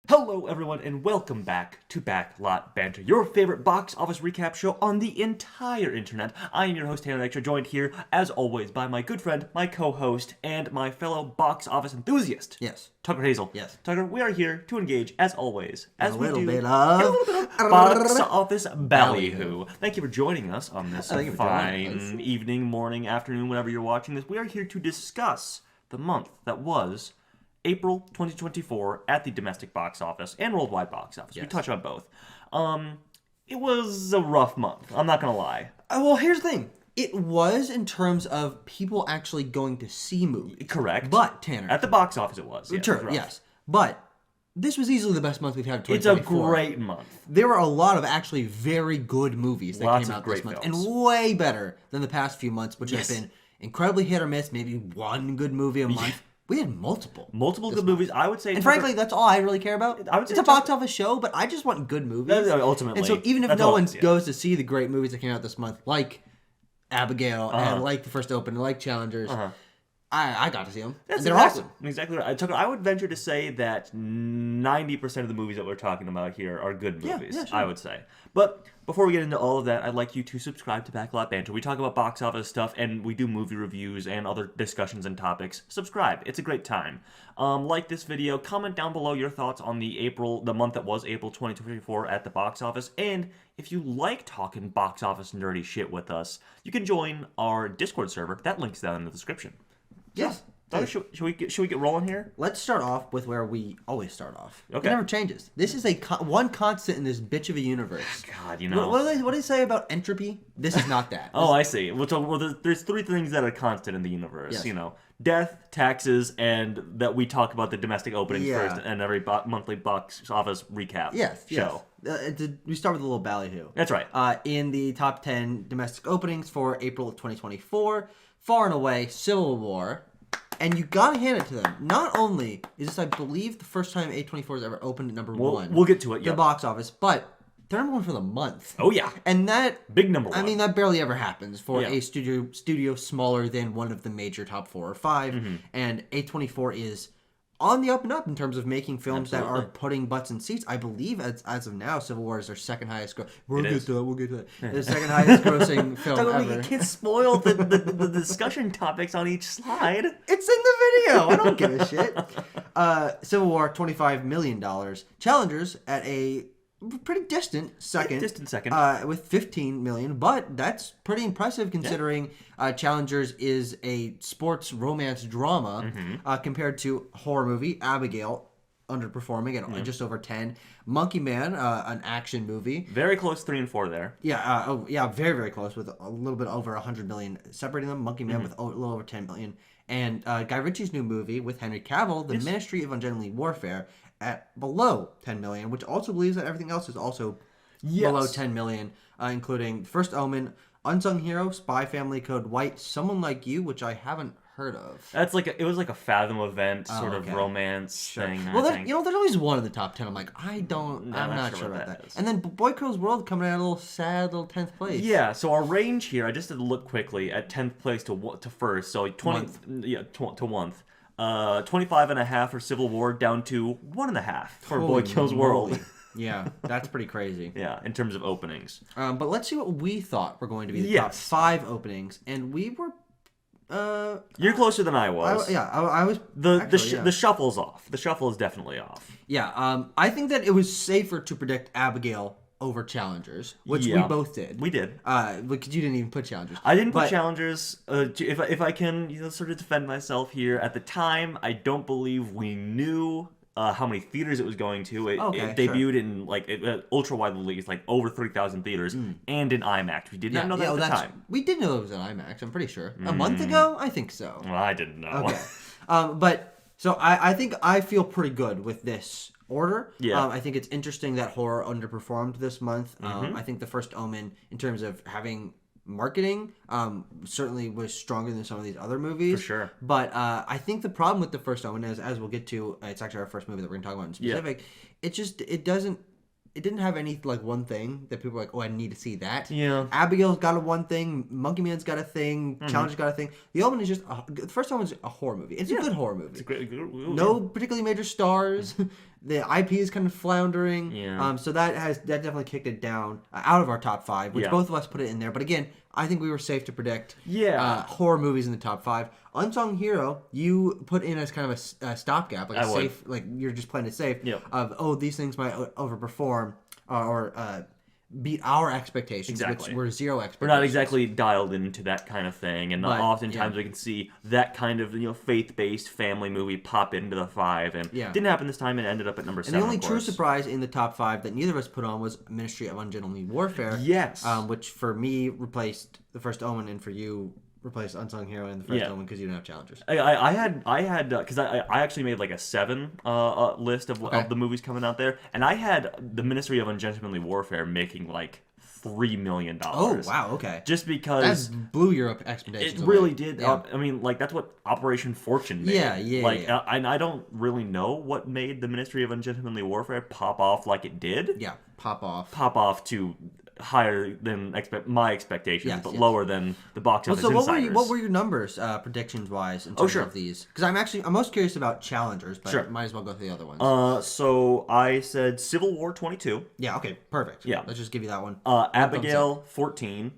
Hello everyone and welcome back to Backlot Banter, your favorite box office recap show on the entire internet. I am your host Tanner Extra, joined here as always by my good friend, my co-host, and my fellow box office enthusiast. Yes. Tucker Hazel. Yes. Tucker, we are here to engage as always, as a we little do bit in of a little bit of box office ballyhoo. Thank you for joining us on this Thank you for joining us. fine evening, morning, afternoon, whenever you're watching this. We are here to discuss the month that was April 2024 at the domestic box office and worldwide box office. Yes. We touch on both. It was a rough month. I'm not gonna lie. Well, here's the thing. It was in terms of people actually going to see movies. Correct. But, Tanner. At the box office, it was. Yes, it was Sure, rough. yes. But this was easily the best month we've had in It's a 2024. great month. There were a lot of actually very good movies that Lots came of out great this month. films. And way better than the past few months, which Yes. have been incredibly hit or miss. Maybe one good movie a month. We had multiple. Multiple good movies. I would say. And frankly, that's all I really care about. I would say it's a box office show, but I just want good movies. Ultimately. And so even if That's no all one it is, yeah. goes to see the great movies that came out this month, like Abigail and like the first open, like Challengers, I got to see them. That's They're exactly, awesome. Exactly right. Tucker, I would venture to say that 90% of the movies that we're talking about here are good movies, yeah, sure. I would say. But before we get into all of that, I'd like you to subscribe to Backlot Banter. We talk about box office stuff, and we do movie reviews and other discussions and topics. Subscribe. It's a great time. Like this video. Comment down below your thoughts on the month that was April 2024 at the box office. And if you like talking box office nerdy shit with us, you can join our Discord server. That link's down in the description. Yes. Should we get rolling here? Let's start off with where we always start off. Okay. It never changes. This is one constant in this bitch of a universe. God, you know. What do they say about entropy? This is not that. Oh, I see. Well, there's three things that are constant in the universe. Yes. You know, death, taxes, and that we talk about the domestic openings Yeah. first and every monthly box office recap show. We start with a little ballyhoo. That's right. In the top 10 domestic openings for April of 2024, far and away, Civil War. And you gotta hand it to them. Not only is this, I believe, the first time A24 has ever opened at number one. We'll get to it, The box office, but they're number one for the month. Oh, yeah. And that... Big number one. I mean, that barely ever happens for Yeah. a studio smaller than one of the major top 4 or 5. Mm-hmm. And A24 is on the up and up in terms of making films that Absolutely. are putting butts in seats. I believe as of now, Civil War is their second highest gross. We'll get to that. The second highest grossing film ever. You can't spoil the discussion topics on each slide. It's in the video. I don't give a shit. Civil War, $25 million. Challengers at a pretty distant second. With $15 million. But that's pretty impressive considering Challengers is a sports romance drama compared to horror movie Abigail, underperforming at just over 10. Monkey Man, an action movie. Very close 3 and 4 there. Yeah, very, very close with a little bit over 100 million separating them. Monkey Man with a little over 10 million. And Guy Ritchie's new movie with Henry Cavill, The Ministry of Ungentlemanly Warfare, at below 10 million, which also believes that everything else is also below 10 million, including First Omen, Unsung Hero, Spy Family, Code White, Someone Like You, which I haven't heard of. That's it was like a Fathom event sort of romance thing. Well, I think. there's always one in the top 10. I'm like, I'm not sure about that. And then Boy Crow's World coming out a little sad, little 10th place. Yeah, so our range here, I just had to look quickly at 10th place to first, so 20 to 1th. 25.5 for Civil War down to 1.5 for Boy Kills World. Yeah, that's pretty crazy. Yeah, in terms of openings. But let's see what we thought were going to be the top 5 openings, and we were. You're closer than I was. I was. The shuffle's off. The shuffle is definitely off. Yeah, I think that it was safer to predict Abigail over Challengers, which we both did. We did. Because you didn't even put Challengers. I didn't put Challengers. If I can sort of defend myself here, at the time, I don't believe we knew how many theaters it was going to. It debuted in ultra wide release, like over 3,000 theaters, and in IMAX. We did not know that at the time. We did know it was in IMAX. I'm pretty sure. A month ago, I think so. Well, I didn't know. Okay. But so I think I feel pretty good with this order. Yeah. I think it's interesting that horror underperformed this month. I think the First Omen, in terms of having marketing, certainly was stronger than some of these other movies. For sure. But I think the problem with the First Omen is, as we'll get to, it's actually our first movie that we're going to talk about in specific. Yeah. It didn't have any one thing that people are like, oh, I need to see that. Yeah. Abigail's got one thing. Monkey Man's got a thing. Challenger's got a thing. The Omen is just the First Omen's a horror movie. It's a good horror movie. It's a great, no particularly major stars. The IP is kind of floundering. Yeah. So that definitely kicked it down out of our top 5, which both of us put it in there. But again, I think we were safe to predict horror movies in the top 5. Unsung Hero, you put in as kind of a stopgap, like safe, like you're just playing it safe. Of these things might overperform or beat our expectations, which were zero expectations. We're not exactly dialed into that kind of thing, and oftentimes we can see that kind of faith-based family movie pop into the 5, and didn't happen this time. It ended up at number 7. And the only true surprise in the top 5 that neither of us put on was Ministry of Ungentlemanly Warfare. Yes, which for me replaced The First Omen, and for you replaced Unsung Hero and The First Omen because you didn't have challengers. I had because I actually made like a 7 list of the movies coming out there, and I had the Ministry of Ungentlemanly Warfare making like $3 million. Oh wow, okay. Just because that blew your expectations. It really did. I mean, like that's what Operation Fortune made. And I don't really know what made the Ministry of Ungentlemanly Warfare pop off like it did. Yeah, pop off to higher than my expectations, but lower than the box office insiders. What were your numbers predictions wise in terms of these? Because I'm most curious about challengers, but might as well go through the other ones. So I said Civil War 22. Yeah. Okay. Perfect. Yeah. Let's just give you that one. Abigail 14.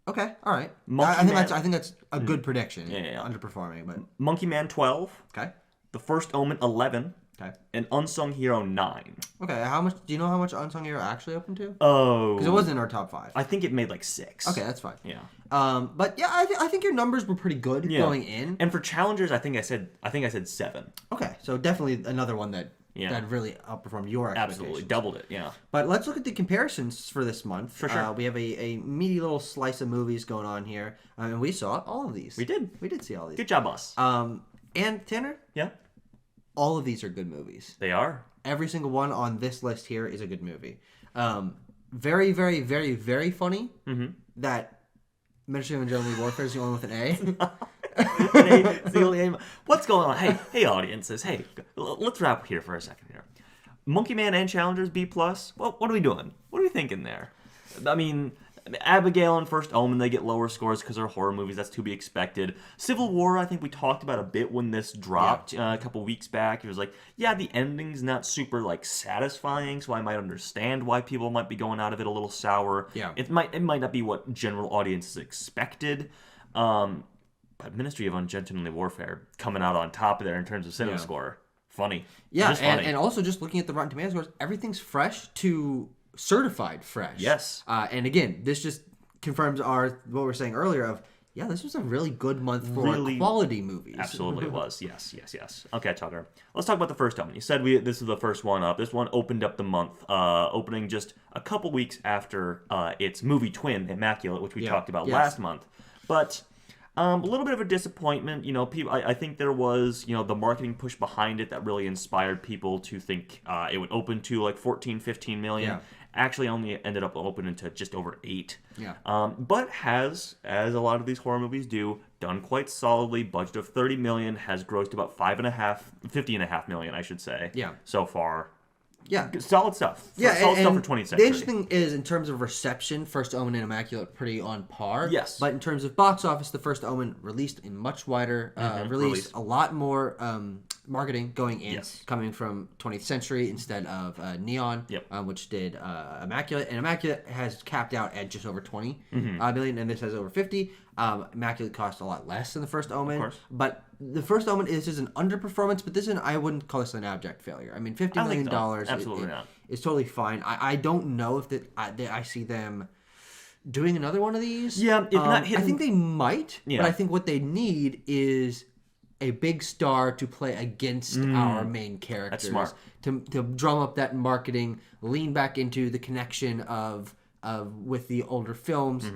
Okay. All right. I think that's a good prediction. Yeah. Underperforming, but Monkey Man 12. Okay. The First Omen 11. Okay. And Unsung Hero 9. Okay, how much? Do you know how much Unsung Hero actually opened to? Oh, because it wasn't in our top 5. I think it made like 6. Okay, that's fine. Yeah. But yeah, I think your numbers were pretty good going in. And for challengers, I think I said 7. Okay, so definitely another one that really outperformed your expectations. Absolutely, doubled it. Yeah. But let's look at the comparisons for this month. For sure. We have a meaty little slice of movies going on here, and we saw all of these. We did see all these. Good job, us. And Tanner. Yeah. All of these are good movies. They are. Every single one on this list here is a good movie. Very, very, very, very funny that Ministry of Ungentlemanly Warfare is the only with an A. It's the only A. What's going on? Hey, audiences. Hey, let's wrap here for a second here. Monkey Man and Challengers B+. Well, what are we doing? What are we thinking there? I mean, Abigail and First Omen, they get lower scores because they're horror movies. That's to be expected. Civil War, I think we talked about a bit when this dropped a couple weeks back. It was like, the ending's not super like satisfying, so I might understand why people might be going out of it a little sour. Yeah, it might not be what general audiences expected. But Ministry of Ungentlemanly Warfare coming out on top of there in terms of cinema score. Funny. Yeah, and also just looking at the Rotten Tomatoes scores, everything's fresh to certified fresh. Yes. And again, this just confirms what we were saying earlier of, this was a really good month for quality movies. Absolutely it was. Yes. Okay, Tucker. Let's talk about the First Omen. You said this is the first one up. This one opened up the month, opening just a couple weeks after its movie twin, Immaculate, which we talked about last month. But a little bit of a disappointment. People. I think there was, the marketing push behind it that really inspired people to think it would open to like 14, 15 million. Yeah. Actually only ended up opening to just over 8. Yeah. But has, as a lot of these horror movies do, done quite solidly. Budget of $30 million, has grossed about $50.5 million, I should say. Yeah. So far. Yeah. Solid stuff. Yeah. Solid stuff for 20th century. The interesting is, in terms of reception, First Omen and Immaculate pretty on par. Yes. But in terms of box office, the First Omen released in much wider release, a lot more marketing going in, coming from 20th Century instead of Neon, which did Immaculate. And Immaculate has capped out at just over 20 million, and this has over 50. Immaculate cost a lot less than the First Omen. Of course. But the First Omen is an underperformance, but I wouldn't call this an abject failure. I mean, $50 million Absolutely not. Is totally fine. I don't know if I see them doing another one of these. Yeah, if not hitting... I think they might, but I think what they need is a big star to play against our main characters. That's smart. To drum up that marketing, lean back into the connection of with the older films.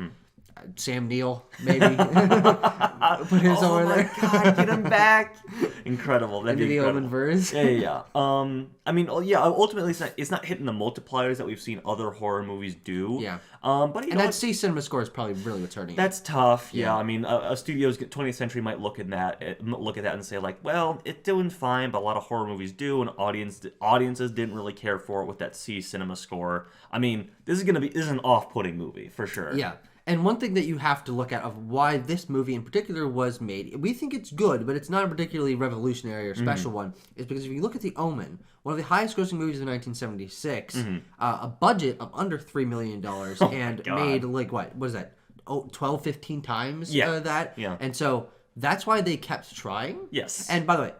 Sam Neill, maybe. Put his over there. Oh my God, get him back. Incredible. That'd be the incredible. Omen verse. Yeah. I mean, ultimately it's not hitting the multipliers that we've seen other horror movies do. Yeah. But that C cinema score is probably really what's hurting. That's tough. Yeah. I mean, a studio's 20th Century might look at that and say like, well, it's doing fine, but a lot of horror movies do, and audiences didn't really care for it with that C cinema score. I mean, this is an off-putting movie for sure. Yeah. And one thing that you have to look at of why this movie in particular was made, we think it's good, but it's not a particularly revolutionary or special one, is because if you look at The Omen, one of the highest grossing movies of 1976, a budget of under $3 million and made like, what is that? 12, 15 times that. Yeah. And so that's why they kept trying. Yes. And by the way,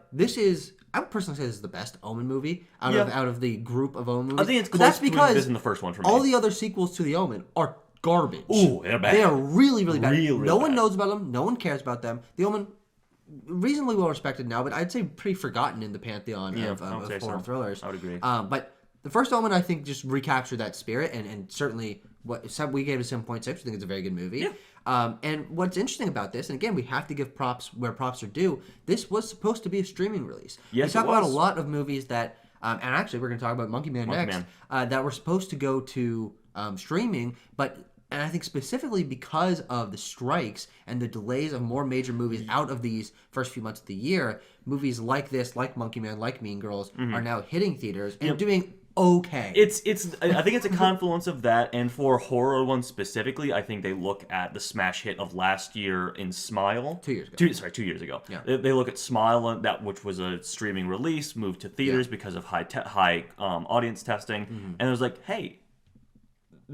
I would personally say this is the best Omen movie out of the group of Omen movies. I think it's close between this and the first one for me. All the other sequels to The Omen are garbage. Ooh, they're bad. They are really, really bad. Real no one bad. knows about them. No one cares about them. The Omen, reasonably well respected now, but I'd say pretty forgotten in the pantheon of horror thrillers. I would agree. But the first Omen, I think, just recaptured that spirit, and certainly we gave it a 7.6. I think it's a very good movie. Yeah. And what's interesting about this, and again, we have to give props where props are due. This was supposed to be a streaming release. Yes, we talk about a lot of movies that, and actually, we're going to talk about Monkey Man next, that were supposed to go to streaming, and I think specifically because of the strikes and the delays of more major movies out of these first few months of the year, movies like this, like Monkey Man, like Mean Girls, are now hitting theaters and doing okay. I think it's a confluence of that, and for horror ones specifically, I think they look at the smash hit of last year in Smile. 2 years ago. 2 years ago. Yeah. They look at Smile, which was a streaming release, moved to theaters because of high audience testing, and it was like, hey,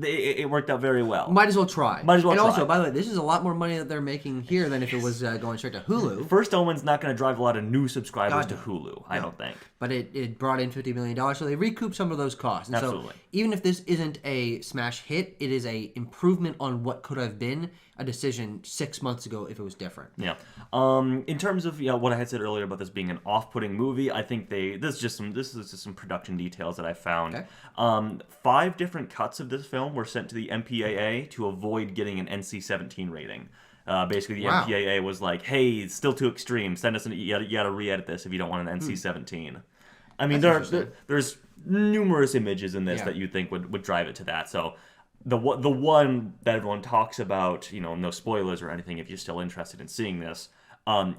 it worked out very well. Might as well try. And also, by the way, this is a lot more money that they're making here than if it was going straight to Hulu. First Omen's not going to drive a lot of new subscribers to Hulu, I don't think. But it brought in $50 million, so they recouped some of those costs. And Absolutely. So even if this isn't a smash hit, it is a improvement on what could have been a decision 6 months ago if it was different. Yeah. In terms of what I had said earlier about this being an off-putting movie, I think this is just some production details that I found. Okay. 5 different cuts of this film were sent to the MPAA to avoid getting an NC-17 rating. Basically, the MPAA was like, "Hey, it's still too extreme. Send us you got to re-edit this if you don't want an NC-17." I mean, there's numerous images in this that you think would drive it to that. So the one that everyone talks about, no spoilers or anything, if you're still interested in seeing this,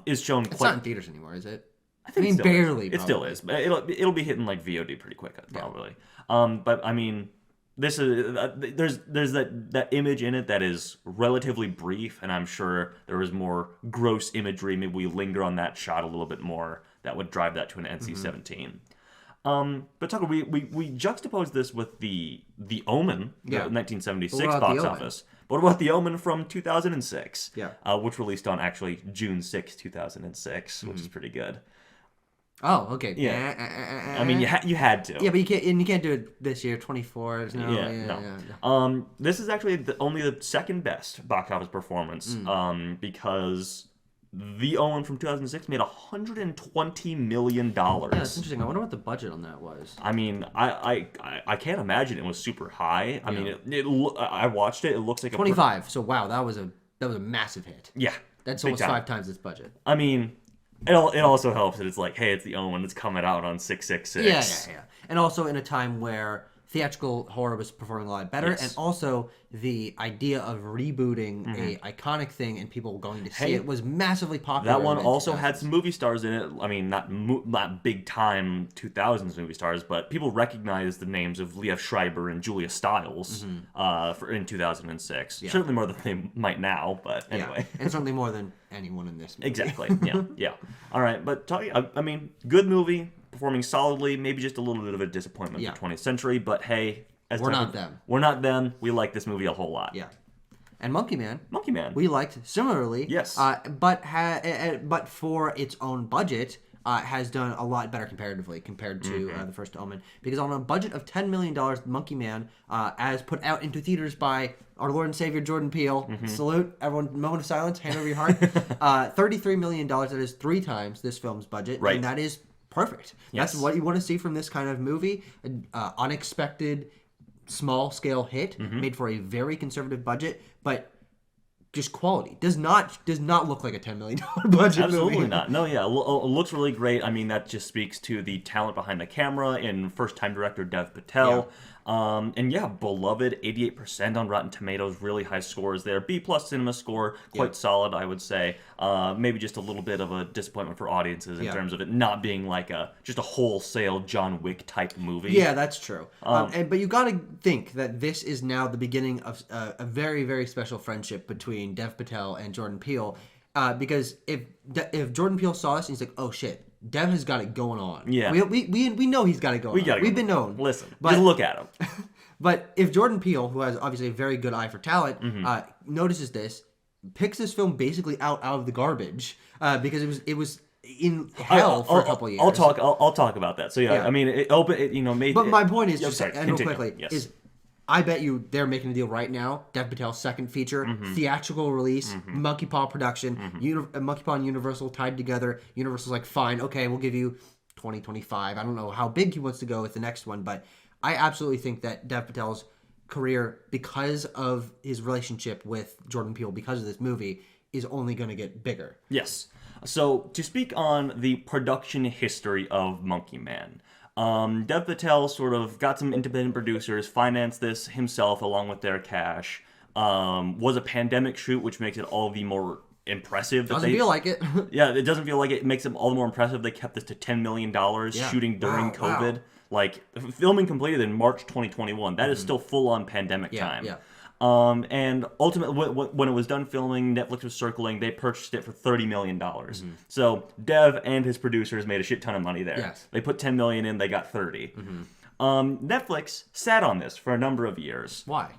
is shown. It's not in theaters anymore, is it? I think barely. It still is. It'll be hitting like VOD pretty quick, probably. But I mean, this is there's that image in it that is relatively brief, and I'm sure there is more gross imagery. Maybe we linger on that shot a little bit more. That would drive that to an NC-17. But Tucker, we juxtapose this with the Omen, the 1976 box office. But what about the Omen from 2006? Which released on actually June 6, 2006, which is pretty good. Oh, okay. Yeah. I mean, you had to. Yeah, but you can't do it this year. 24. No. This is actually only the second best box office performance. Because The Omen from 2006 made $120 million. Yeah, that's interesting. I wonder what the budget on that was. I mean, I can't imagine it was super high. I mean, I watched it. It looks like 25. So wow, that was a massive hit. Yeah, that's almost 5 times its budget. I mean, it also helps that it's like, hey, it's The Omen. It's coming out on 666. Yeah. And also in a time where theatrical horror was performing a lot better, and also the idea of rebooting a iconic thing and people going to see it was massively popular. That one also had some movie stars in it. I mean, not big time 2000s movie stars, but people recognized the names of Liev Schreiber and Julia Stiles in 2006. Yeah. Certainly more than they might now, but anyway. Yeah. And certainly more than anyone in this movie. Exactly. Yeah. All right, but I mean, good movie. Performing solidly, maybe just a little bit of a disappointment for 20th Century, but hey, we're not them. We're not them. We like this movie a whole lot. Yeah. And Monkey Man, we liked similarly. Yes. But for its own budget, has done a lot better comparatively compared to the first Omen, because on a budget of $10 million, Monkey Man, as put out into theaters by our Lord and Savior Jordan Peele, salute everyone, moment of silence, hand over your heart, $33 million. That is 3 times this film's budget, right? And that is perfect. That's what you want to see from this kind of movie. Unexpected, small-scale hit made for a very conservative budget, but just quality. Does not look like a $10 million budget Absolutely movie. not. No, yeah. It looks really great. I mean, that just speaks to the talent behind the camera and first-time director Dev Patel. And yeah, beloved, 88% on Rotten Tomatoes, really high scores there. B+ cinema score, quite solid, I would say. Maybe just a little bit of a disappointment for audiences in terms of it not being like just a wholesale John Wick type movie. Yeah, that's true. But you got to think that this is now the beginning of a very, very special friendship between Dev Patel and Jordan Peele. Because if Jordan Peele saw this and he's like, oh shit, Dev has got it going on. Yeah. We know he's got it going on. We've been known. Listen, just look at him. But if Jordan Peele, who has obviously a very good eye for talent, notices this, picks this film basically out of the garbage because it was in hell for a couple of years. I'll talk about that. So yeah. I mean, made. But my point is, just real quickly, is I bet you they're making a deal right now. Dev Patel's second feature, theatrical release, Monkey Paw production, Monkey Paw and Universal tied together. Universal's like, fine, okay, we'll give you 2025. I don't know how big he wants to go with the next one, but I absolutely think that Dev Patel's career, because of his relationship with Jordan Peele, because of this movie, is only going to get bigger. Yes. So to speak on the production history of Monkey Man. Dev Patel sort of got some independent producers, financed this himself along with their cash. Was a pandemic shoot, which makes it all the more impressive. Doesn't feel like it. Yeah, it doesn't feel like it. It makes it all the more impressive. They kept this to $10 million, shooting during COVID. Wow. Like, filming completed in March 2021. That is still full-on pandemic time. Yeah. And ultimately, when it was done filming, Netflix was circling. They purchased it for $30 million. So Dev and his producers made a shit ton of money there. Yes. They put $10 million in. They got $30. Netflix sat on this for a number of years. Why?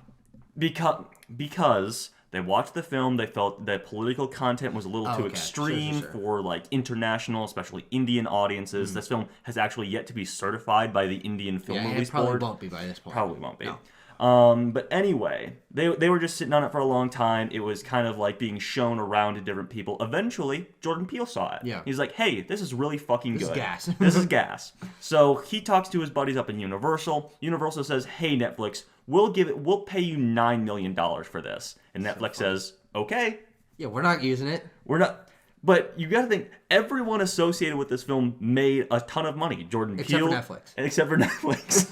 Because they watched the film. They felt that political content was a little too extreme for like international, especially Indian audiences. This film has actually yet to be certified by the Indian Film Movies Board. Probably won't be by this point. Probably won't be. No. But anyway, they were just sitting on it for a long time. It was kind of like being shown around to different people. Eventually, Jordan Peele saw it. Yeah. He's like, hey, this is really fucking good. This is gas. This is gas. So he talks to his buddies up in Universal. Universal says, hey, Netflix, we'll pay you $9 million for this. And Netflix says, okay. Yeah, we're not using it. We're not. But you got to think, everyone associated with this film made a ton of money. Jordan Peele. Except for Netflix.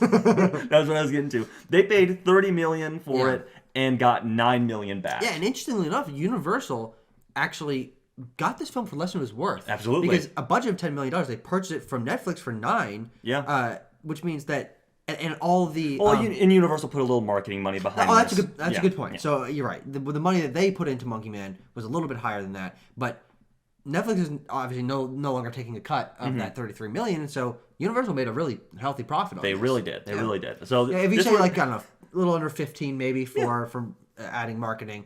That's what I was getting to. They paid $30 million for it and got $9 million back. Yeah, and interestingly enough, Universal actually got this film for less than it was worth. Absolutely. Because a budget of $10 million, they purchased it from Netflix for $9 million. Yeah. Which means that... And all the... and Universal put a little marketing money behind this. That's a good point. Yeah. So you're right. The money that they put into Monkey Man was a little bit higher than that. But Netflix is obviously no longer taking a cut of that $33 million. And so Universal made a really healthy profit on this. They really did. They really did. So if you say like, I don't know, a little under 15 maybe for adding marketing,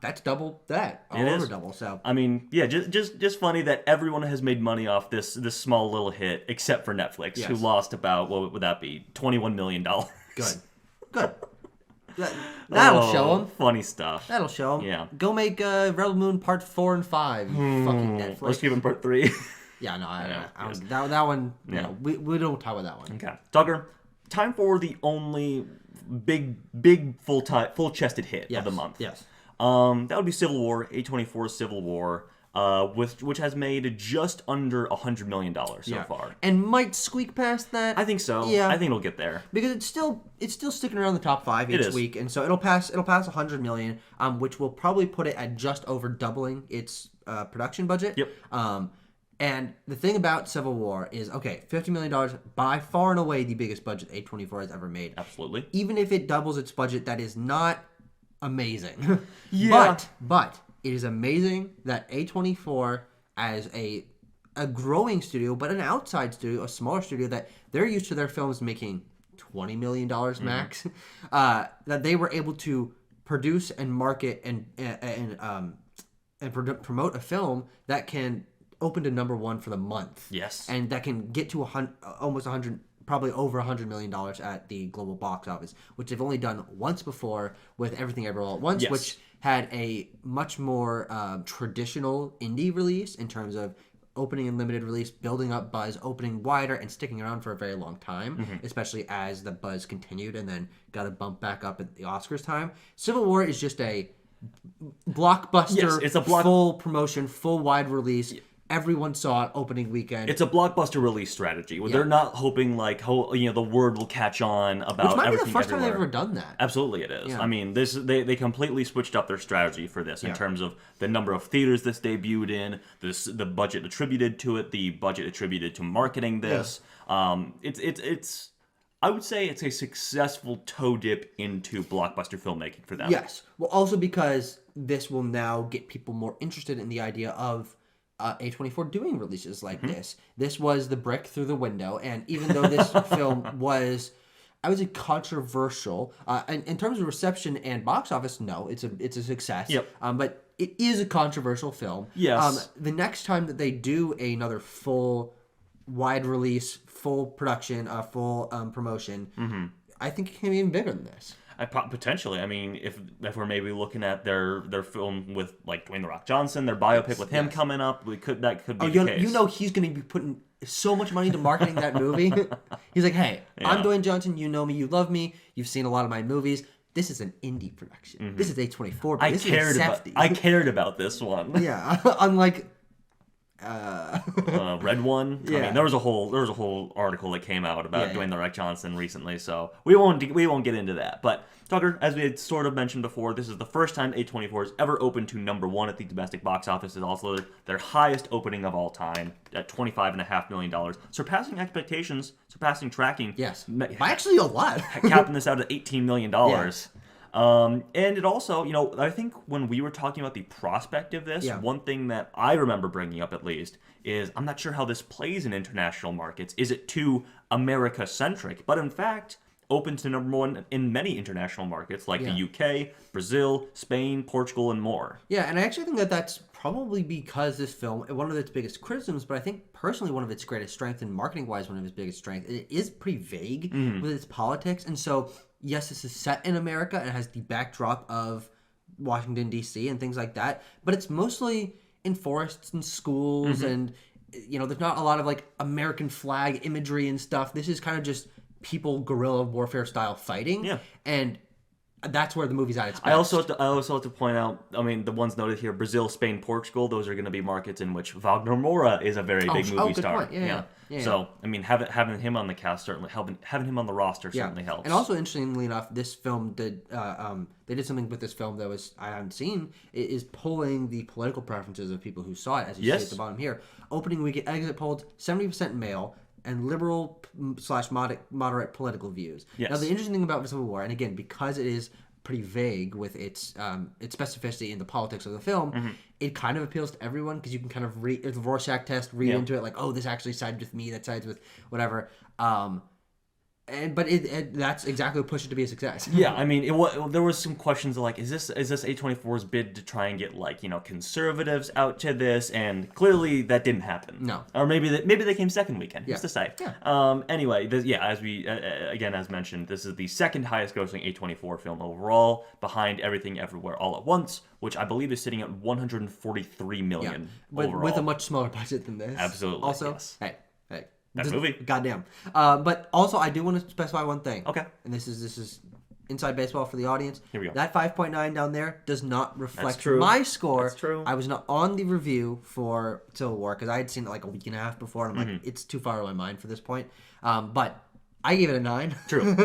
that's double that. Over double. So I mean, yeah, just funny that everyone has made money off this small little hit except for Netflix, who lost about, what would that be, $21 million. Good. That'll show them. Funny stuff. That'll show them. Yeah. Go make Rebel Moon Part 4 and 5. Fucking Netflix. Let's give him Part 3. Yeah, no, I don't. That one. Yeah. No, we don't talk about that one. Okay, Tucker. Time for the only big full-chested hit of the month. Yes. That would be Civil War. A24's Civil War. Which has made just under $100 million so far, and might squeak past that. I think so. Yeah, I think it'll get there because it's still sticking around the top 5 each week, and so it'll pass 100 million, which will probably put it at just over doubling its production budget. Yep. And the thing about Civil War is, okay, $50 million, by far and away the biggest budget A24 has ever made. Absolutely. Even if it doubles its budget, that is not amazing. Yeah. But it is amazing that A24, as a growing studio, but an outside studio, a smaller studio, that they're used to their films making $20 million max, that they were able to produce and market and promote a film that can open to number 1 for the month. Yes. And that can get to almost 100, probably over $100 million at the global box office, which they've only done once before with Everything Everywhere All at Once, which had a much more traditional indie release in terms of opening and limited release, building up buzz, opening wider, and sticking around for a very long time, especially as the buzz continued and then got a bump back up at the Oscars time. Civil War is just a blockbuster, yes, it's a full promotion, full wide release. Everyone saw it opening weekend. It's a blockbuster release strategy. They're not hoping the word will catch on about Which might everything be the first everywhere. time they've ever done that. Absolutely, it is. Yeah. I mean, they completely switched up their strategy for this in terms of the number of theaters this debuted in, the budget attributed to it, the budget attributed to marketing this. Yeah. It's I would say it's a successful toe dip into blockbuster filmmaking for them. Yes. Well, also because this will now get people more interested in the idea of A24 doing releases like this. This was the brick through the window, and even though this film was, I would say, controversial in terms of reception and box office, no, it's a success. Yep. But it is a controversial film. Yes. The next time that they do another full, wide release, full production, full promotion, I think it can be even bigger than this. Potentially. I mean, if we're maybe looking at their film with like Dwayne "The Rock" Johnson, their biopic with him coming up, that could be the case. You know he's going to be putting so much money into marketing that movie. He's like, hey, I'm Dwayne Johnson. You know me. You love me. You've seen a lot of my movies. This is an indie production. This is A24. But this is safety. I cared about this one. Yeah, unlike Red One. Yeah. I mean, there was a whole article that came out about Dwayne "The Rock" Johnson recently, so we won't get into that. But Tucker, as we had sort of mentioned before, this is the first time A24 has ever opened to #1 at the domestic box office. It's also their highest opening of all time at $25.5 million, surpassing expectations, surpassing tracking. Yes, by actually a lot. Capping this out at $18 million. Yes. And it also, I think when we were talking about the prospect of this, one thing that I remember bringing up at least is I'm not sure how this plays in international markets. Is it too America-centric? But in fact, open to #1 in many international markets like the UK, Brazil, Spain, Portugal, and more. Yeah, and I actually think that that's probably because this film, one of its biggest criticisms, but I think personally one of its greatest strengths, and marketing-wise one of its biggest strengths, it is pretty vague with its politics, and so yes, this is set in America and it has the backdrop of Washington, D.C. and things like that, but it's mostly in forests and schools and, there's not a lot of, like, American flag imagery and stuff. This is kind of just people guerrilla warfare style fighting. Yeah. And that's where the movie's at its best. I also have to point out, I mean, the ones noted here, Brazil, Spain, Portugal, those are going to be markets in which Wagner Moura is a very big movie star. Point. Yeah. So, I mean, having him on the cast certainly having him on the roster certainly helps. And also, interestingly enough, this film did they did something with this film that I haven't seen. It is polling the political preferences of people who saw it, as you see at the bottom here. Opening weekend exit polls, 70% male, and liberal/moderate political views. Yes. Now, the interesting thing about Civil War, and again, because it is pretty vague with its specificity in the politics of the film, it kind of appeals to everyone because you can kind of read the Rorschach test, read into it like, oh, this actually sides with me, that sides with whatever. But that's exactly what pushed it to be a success. Yeah, I mean, there was some questions like, is this A24's bid to try and get conservatives out to this? And clearly that didn't happen. No. Or maybe they came second weekend. Who's to say? Yeah. Anyway, as mentioned, this is the second highest grossing A24 film overall, behind Everything Everywhere All at Once, which I believe is sitting at $143 million overall. With a much smaller budget than this. Absolutely. Also, yes. Hey. That movie. Goddamn. But also, I do want to specify one thing. Okay. And this is inside baseball for the audience. Here we go. That 5.9 down there does not reflect true. my score. That's true. I was not on the review for Civil War because I had seen it like a week and a half before, and I'm like, it's too far out of my mind for this point. But I gave it a 9. True.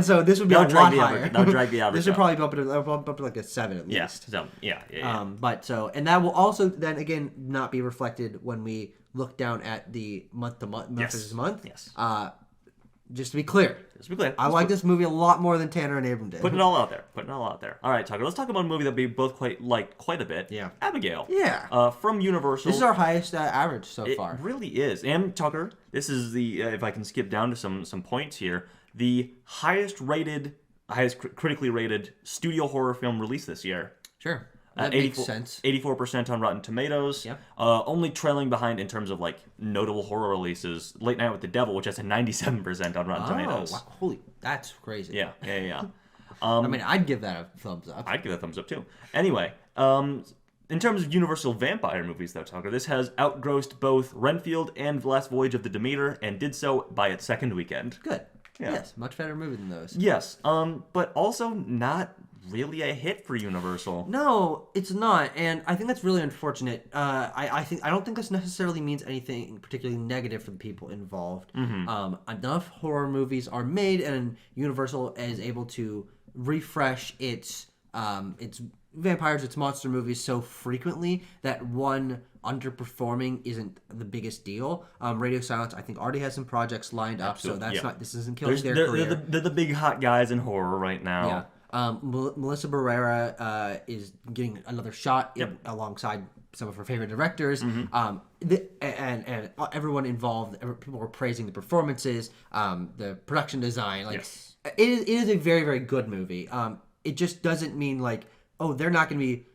So this would be a lot higher. That would drag the average. This would probably bump up to like a 7 at least. Yeah. And that will also then again not be reflected when we look down at the month to month versus month. Yes. Just to be clear. I like this movie a lot more than Tanner and Abram did. Putting it all out there. All right, Tucker. Let's talk about a movie that we both quite a bit. Yeah. Abigail. Yeah. From Universal. This is our highest average so far. It really is. And Tucker, this is the if I can skip down to some points here, the highest critically rated studio horror film released this year. Sure. That makes sense. 84% on Rotten Tomatoes. Yep. Only trailing behind in terms of notable horror releases, Late Night with the Devil, which has a 97% on Rotten Tomatoes. Wow. Holy, that's crazy. Yeah. I mean, I'd give that a thumbs up. I'd give that a thumbs up too. Anyway, in terms of Universal vampire movies, though, Tucker, this has outgrossed both Renfield and The Last Voyage of the Demeter, and did so by its second weekend. Good. Yeah. Yes, much better movie than those. Yes, but also not really a hit for Universal. No, it's not, and I think that's really unfortunate. I don't think this necessarily means anything particularly negative for the people involved. Enough horror movies are made, and Universal is able to refresh its vampires, its monster movies so frequently that one underperforming isn't the biggest deal. Radio Silence, I think, already has some projects lined up, so that's not. This isn't killing their career. They're the big hot guys in horror right now. Yeah. Melissa Barrera is getting another shot alongside some of her favorite directors. And everyone involved, people were praising the performances, the production design. It is a very, very good movie. It just doesn't mean like, oh, they're not going to be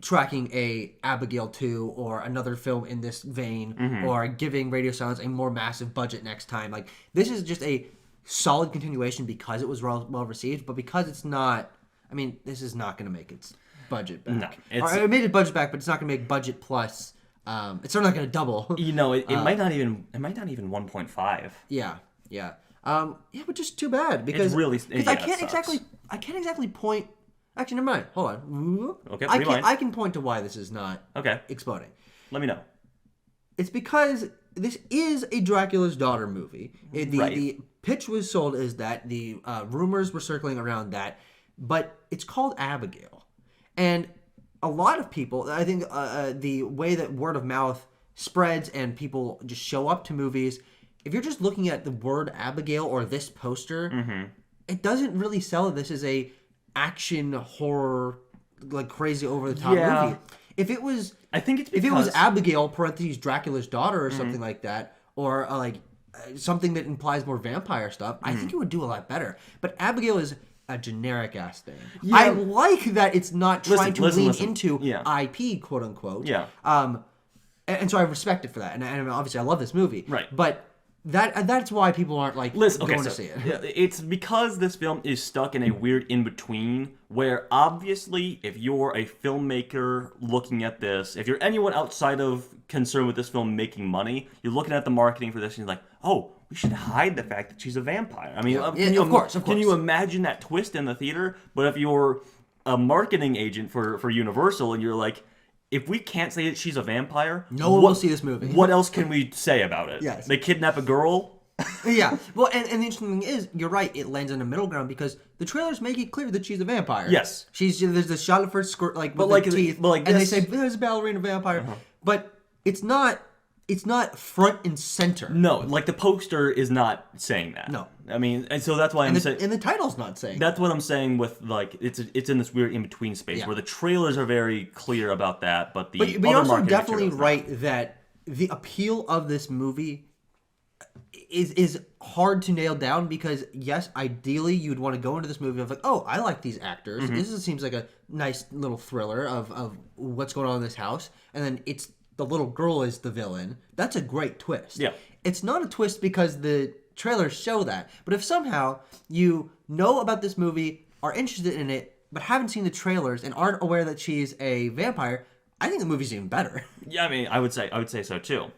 tracking a Abigail 2 or another film in this vein, or giving Radio Silence a more massive budget next time. Like, this is just a solid continuation because it was well received, but because it's not, I mean, this is not going to make its budget back. No, it made its budget back, but it's not going to make budget plus. It's certainly not going to double. You know, it might not even 1.5. Yeah. But just too bad because I can't exactly point. Actually, never mind. Hold on. Okay, I can point to why this is not exploding. Let me know. It's because this is a Dracula's Daughter movie. The pitch was sold as that. The rumors were circling around that. But it's called Abigail. And a lot of people, I think the way that word of mouth spreads and people just show up to movies, if you're just looking at the word Abigail or this poster, it doesn't really sell that this is a action horror, like crazy over the top movie. If it was, I think it's because if it was Abigail (parentheses Dracula's daughter) or something like that, or something that implies more vampire stuff, I think it would do a lot better. But Abigail is a generic ass thing. Yeah. I like that it's not trying to lean into IP, quote unquote. Yeah. And so I respect it for that, and obviously I love this movie. Right. But that's why people aren't going to see it. It's because this film is stuck in a weird in-between where obviously if you're a filmmaker looking at this, if you're anyone outside of concerned with this film making money, you're looking at the marketing for this and you're like, oh, we should hide the fact that she's a vampire. I mean, of course. Can you imagine that twist in the theater? But if you're a marketing agent for Universal and you're like, if we can't say that she's a vampire, no one will see this movie. What else can we say about it? Yes. They kidnap a girl? Yeah. Well, and the interesting thing is, you're right, it lands in the middle ground because the trailers make it clear that she's a vampire. Yes. There's a shot of her skirt, with her teeth, and they say, there's a ballerina vampire. But it's not front and center. No, like the poster is not saying that. No. I mean, and so that's why I'm saying... And the title's not saying that's what I'm saying with, like, it's in this weird in-between space where the trailers are very clear about that, but But you're also definitely right that the appeal of this movie is hard to nail down because, yes, ideally you'd want to go into this movie of like, oh, I like these actors. This seems like a nice little thriller of what's going on in this house. And then it's the little girl is the villain. That's a great twist. Yeah. It's not a twist because the trailers show that. But if somehow you know about this movie, are interested in it, but haven't seen the trailers and aren't aware that she's a vampire, I think the movie's even better. Yeah, I mean, I would say so too.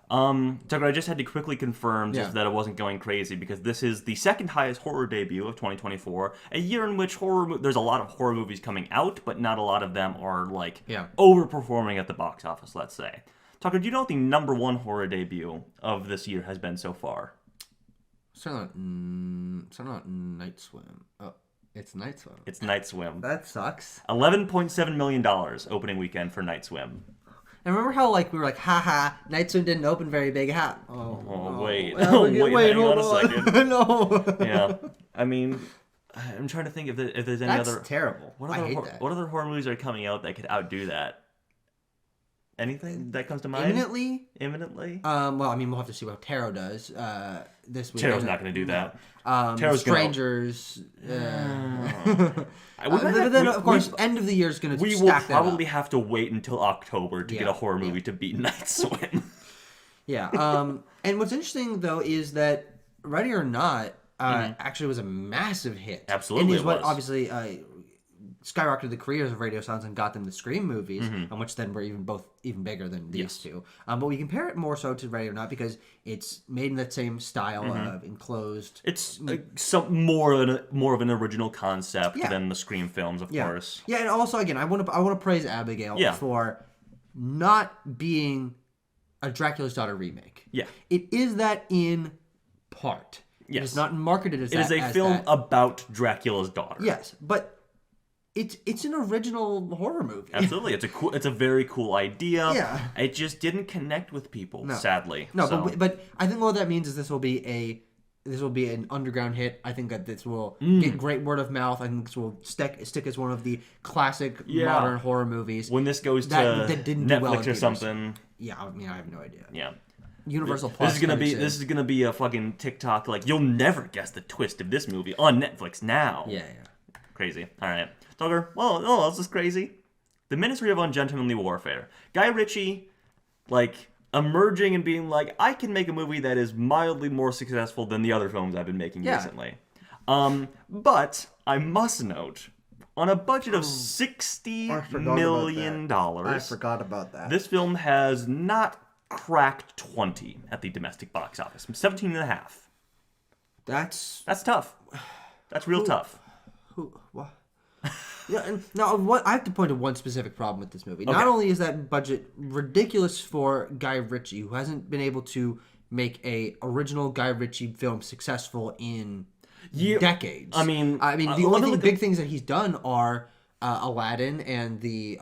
Tucker, I just had to quickly confirm just that it wasn't going crazy because this is the second highest horror debut of 2024, a year in which there's a lot of horror movies coming out, but not a lot of them are overperforming at the box office, let's say. Tucker, do you know what the number one horror debut of this year has been so far? It's not Night Swim. Oh, it's Night Swim. It's Night Swim. That sucks. $11.7 million opening weekend for Night Swim. And remember how we were like, haha, Night Swim didn't open very big, ha? Wait, hang on a second. No. Yeah, I mean, I'm trying to think if there's any other. That's terrible. I hate that. What other horror movies are coming out that could outdo that? Anything that comes to mind? Imminently? Well, I mean, we'll have to see what Tarot does this week. Tarot's not going to do that. Strangers. But then, of course, end of the year is going to stack that up. We will probably have to wait until October to get a horror movie to beat Night Swim. Yeah. And what's interesting, though, is that Ready or Not actually was a massive hit. Absolutely, and is what obviously skyrocketed the careers of radio silence and got them the Scream movies, and which then were even bigger than these two. But we compare it more so to Ready or Not because it's made in that same style of enclosed. It's more of an original concept than the Scream films, of course. Yeah, and also again, I want to praise Abigail for not being a Dracula's Daughter remake. Yeah, it is that in part. Yes. It is not marketed as that. It is a film about Dracula's daughter. Yes, but it's an original horror movie. Absolutely, it's a very cool idea. Yeah, it just didn't connect with people, sadly. No, so. but I think what that means is this will be an underground hit. I think that this will get great word of mouth. I think this will stick as one of the classic modern horror movies. When this goes to didn't Netflix well or something. Yeah, I mean, I have no idea. Yeah. Universal Plus. This is gonna be a fucking TikTok, like, you'll never guess the twist of this movie on Netflix now. Yeah. Crazy. All right, Tucker. Well, this is crazy. The Ministry of Ungentlemanly Warfare. Guy Ritchie, like, emerging and being like, I can make a movie that is mildly more successful than the other films I've been making recently. But I must note, on a budget of $60 million, I forgot about that. This film has not cracked 20 at the domestic box office. 17.5. That's tough. That's real tough. What? Yeah, and now I have to point to one specific problem with this movie. Okay. Not only is that budget ridiculous for Guy Ritchie, who hasn't been able to make a original Guy Ritchie film successful in decades. I mean, the only big things that he's done are Aladdin and the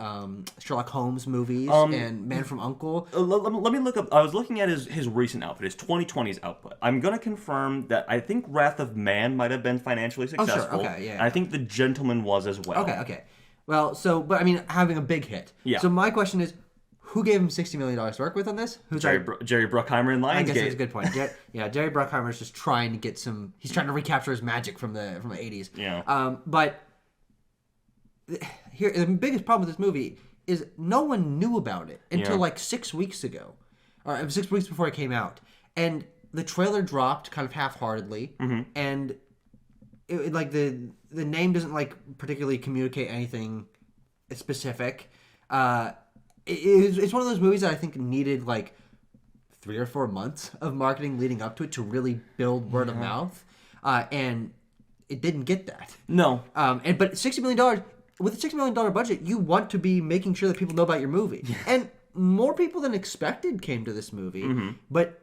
Sherlock Holmes movies and Man from U.N.C.L.E. Let me look up. I was looking at his recent output, his 2020's output. I'm going to confirm that I think Wrath of Man might have been financially successful. Oh, sure. Okay, yeah. And I think The Gentleman was as well. Okay. Well, but I mean, having a big hit. Yeah. So my question is, who gave him $60 million to work with on this? Jerry Bruckheimer in Lionsgate. I guess that's a good point. Jerry Bruckheimer is just trying to get some. He's trying to recapture his magic from the 80s. Yeah. But here, the biggest problem with this movie is no one knew about it until like 6 weeks ago, or 6 weeks before it came out, and the trailer dropped kind of half-heartedly, and like the name doesn't particularly communicate anything specific. It's one of those movies that I think needed 3 or 4 months of marketing leading up to it to really build word of mouth, and it didn't get that. No. But $60 million. With a $60 million budget, you want to be making sure that people know about your movie. Yeah. And more people than expected came to this movie. But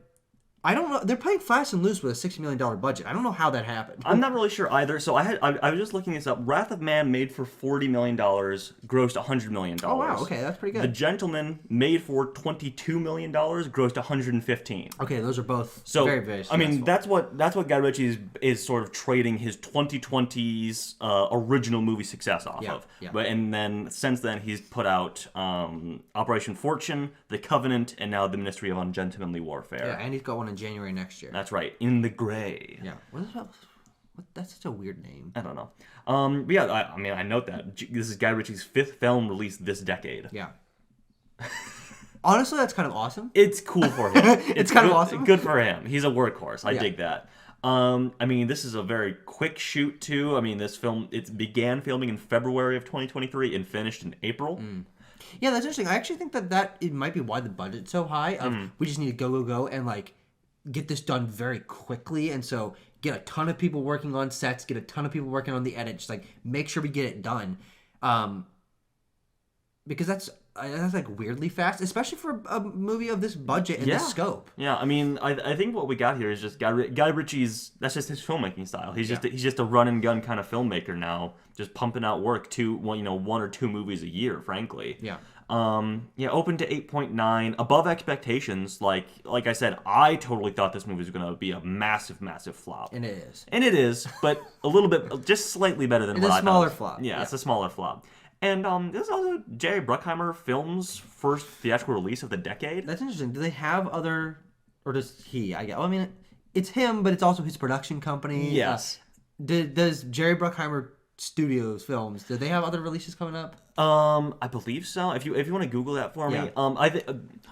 I don't know. They're playing fast and loose with a $60 million budget. I don't know how that happened. I'm not really sure either. So I was just looking this up. Wrath of Man made for $40 million, grossed $100 million. Oh, wow. Okay, that's pretty good. The Gentleman made for $22 million, grossed $115. Okay, those are both very, very successful. I mean, that's what Guy Ritchie is sort of trading his 2020's original movie success off of. Yeah. And then since then, he's put out Operation Fortune, The Covenant, and now The Ministry of Ungentlemanly Warfare. Yeah, and he's got one in January next year. That's right, In the Gray. Yeah. That's such a weird name. I don't know. But yeah, I note that this is Guy Ritchie's 5th film released this decade. Yeah. Honestly, that's kind of awesome. It's cool for him. It's kind of awesome. Good for him. He's a workhorse. I dig that. I mean, this is a very quick shoot too. I mean, this film began filming in February of 2023 and finished in April. Yeah, that's interesting. I actually think that it might be why the budget's so high. We just need to go and get this done very quickly, and so get a ton of people working on sets, get a ton of people working on the edit, just make sure we get it done, because that's weirdly fast, especially for a movie of this budget and this scope. Yeah, I mean, I think what we got here is just Guy Ritchie's. That's just his filmmaking style. He's just a run and gun kind of filmmaker now, just pumping out work 1 or 2 movies a year, frankly. Yeah. Opened to 8.9, above expectations. Like I said, I totally thought this movie was going to be a massive, massive flop. And it is. And it is, but a little bit, just slightly better than what I thought. It's a smaller flop. Yeah, it's a smaller flop. And this is also Jerry Bruckheimer Films' first theatrical release of the decade. That's interesting. Do they have other, or does he? I mean, it's him, but it's also his production company. Yes. Does Jerry Bruckheimer Studios Films, do they have other releases coming up? I believe so. If you want to Google that for me, I think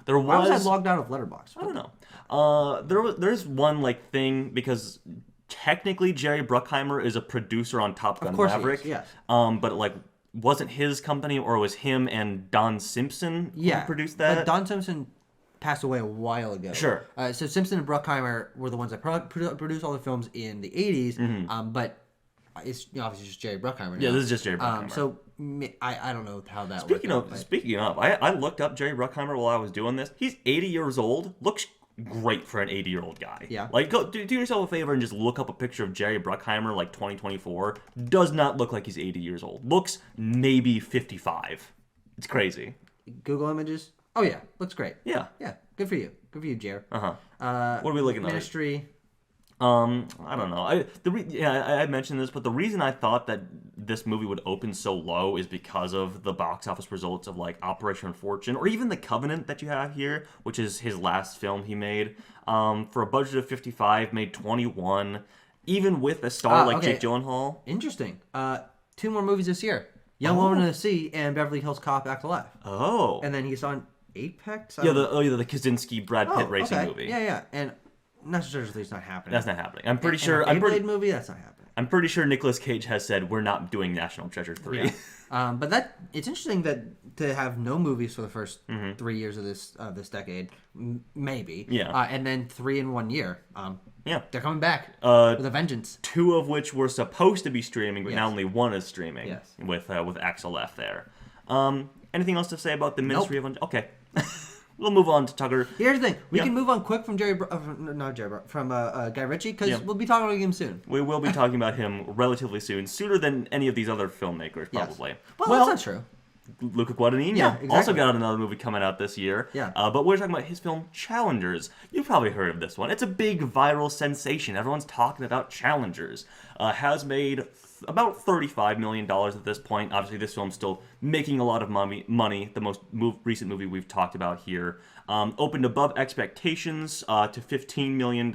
there was. Why was I logged out of Letterboxd? I don't know. There's one thing because technically Jerry Bruckheimer is a producer on Top Gun Maverick. Yes. But wasn't his company, or it was him and Don Simpson who produced that. But Don Simpson passed away a while ago. Sure. So Simpson and Bruckheimer were the ones that produced all the films in the 80s, but it's obviously just Jerry Bruckheimer now. Yeah, this is just Jerry Bruckheimer. So I don't know how that Speaking of, I looked up Jerry Bruckheimer while I was doing this. He's 80 years old. Looks great for an 80-year-old guy. Yeah. Like, go do yourself a favor and just look up a picture of Jerry Bruckheimer, like 2024. Does not look like he's 80 years old. Looks maybe 55. It's crazy. Google images. Oh yeah, looks great. Yeah. Yeah. Good for you. Good for you, Jerry. What are we looking at? Ministry. I don't know. I mentioned this, but the reason I thought that this movie would open so low is because of the box office results of like Operation Fortune, or even The Covenant that you have here, which is his last film he made. For a budget of 55, made 21, even with a star like Jake Gyllenhaal. Interesting. 2 more movies this year: Young Woman in the Sea and Beverly Hills Cop: Act Left. Oh. And then he's on Apex. The Kaczynski Brad Pitt racing movie. Yeah, and National Treasure 3 is not happening. That's not happening. I'm pretty sure. A Beyblade movie, that's not happening. I'm pretty sure Nicolas Cage has said we're not doing National Treasure 3. Yeah. But it's interesting that to have no movies for the first 3 years of this decade, maybe. Yeah. And then 3 in 1 year. Yeah. They're coming back with a vengeance. 2 of which were supposed to be streaming, but now only 1 is streaming. Yes. With Axel F there. Anything else to say about the Ministry of Ungentlemanly? Okay. We'll move on to Tucker. Here's the thing: we can move on quick from Guy Ritchie, because we'll be talking about him soon. We will be talking about him relatively sooner than any of these other filmmakers, probably. Yes. Well, that's not true. Luca Guadagnino also got another movie coming out this year. Yeah. But we're talking about his film Challengers. You've probably heard of this one. It's a big viral sensation. Everyone's talking about Challengers. Has made about $35 million at this point. Obviously, this film's still making a lot of money. The most recent movie we've talked about here. Opened above expectations to $15 million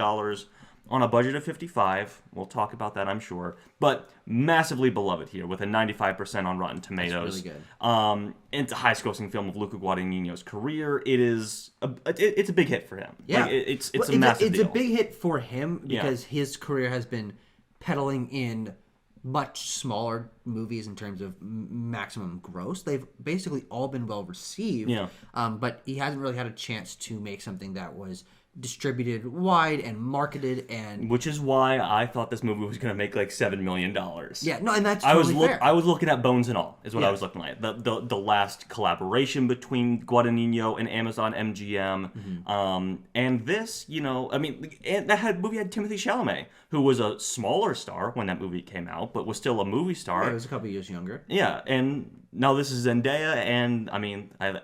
on a budget of 55. We'll talk about that, I'm sure. But massively beloved here with a 95% on Rotten Tomatoes. That's really good. It's a high-grossing film of Luca Guadagnino's career. It's a big hit for him. Yeah. Like, it's a massive deal. It's a big hit for him because his career has been pedaling in much smaller movies in terms of maximum gross. They've basically all been well received. Yeah. But he hasn't really had a chance to make something that was distributed wide and marketed, and which is why I thought this movie was going to make like $7 million. Yeah, no, and that's totally fair. I was looking at Bones and All is what I was looking at. The last collaboration between Guadagnino and Amazon MGM, and this, and that movie had Timothée Chalamet, who was a smaller star when that movie came out, but was still a movie star. Yeah, he was a couple years younger. Yeah, and now this is Zendaya, and I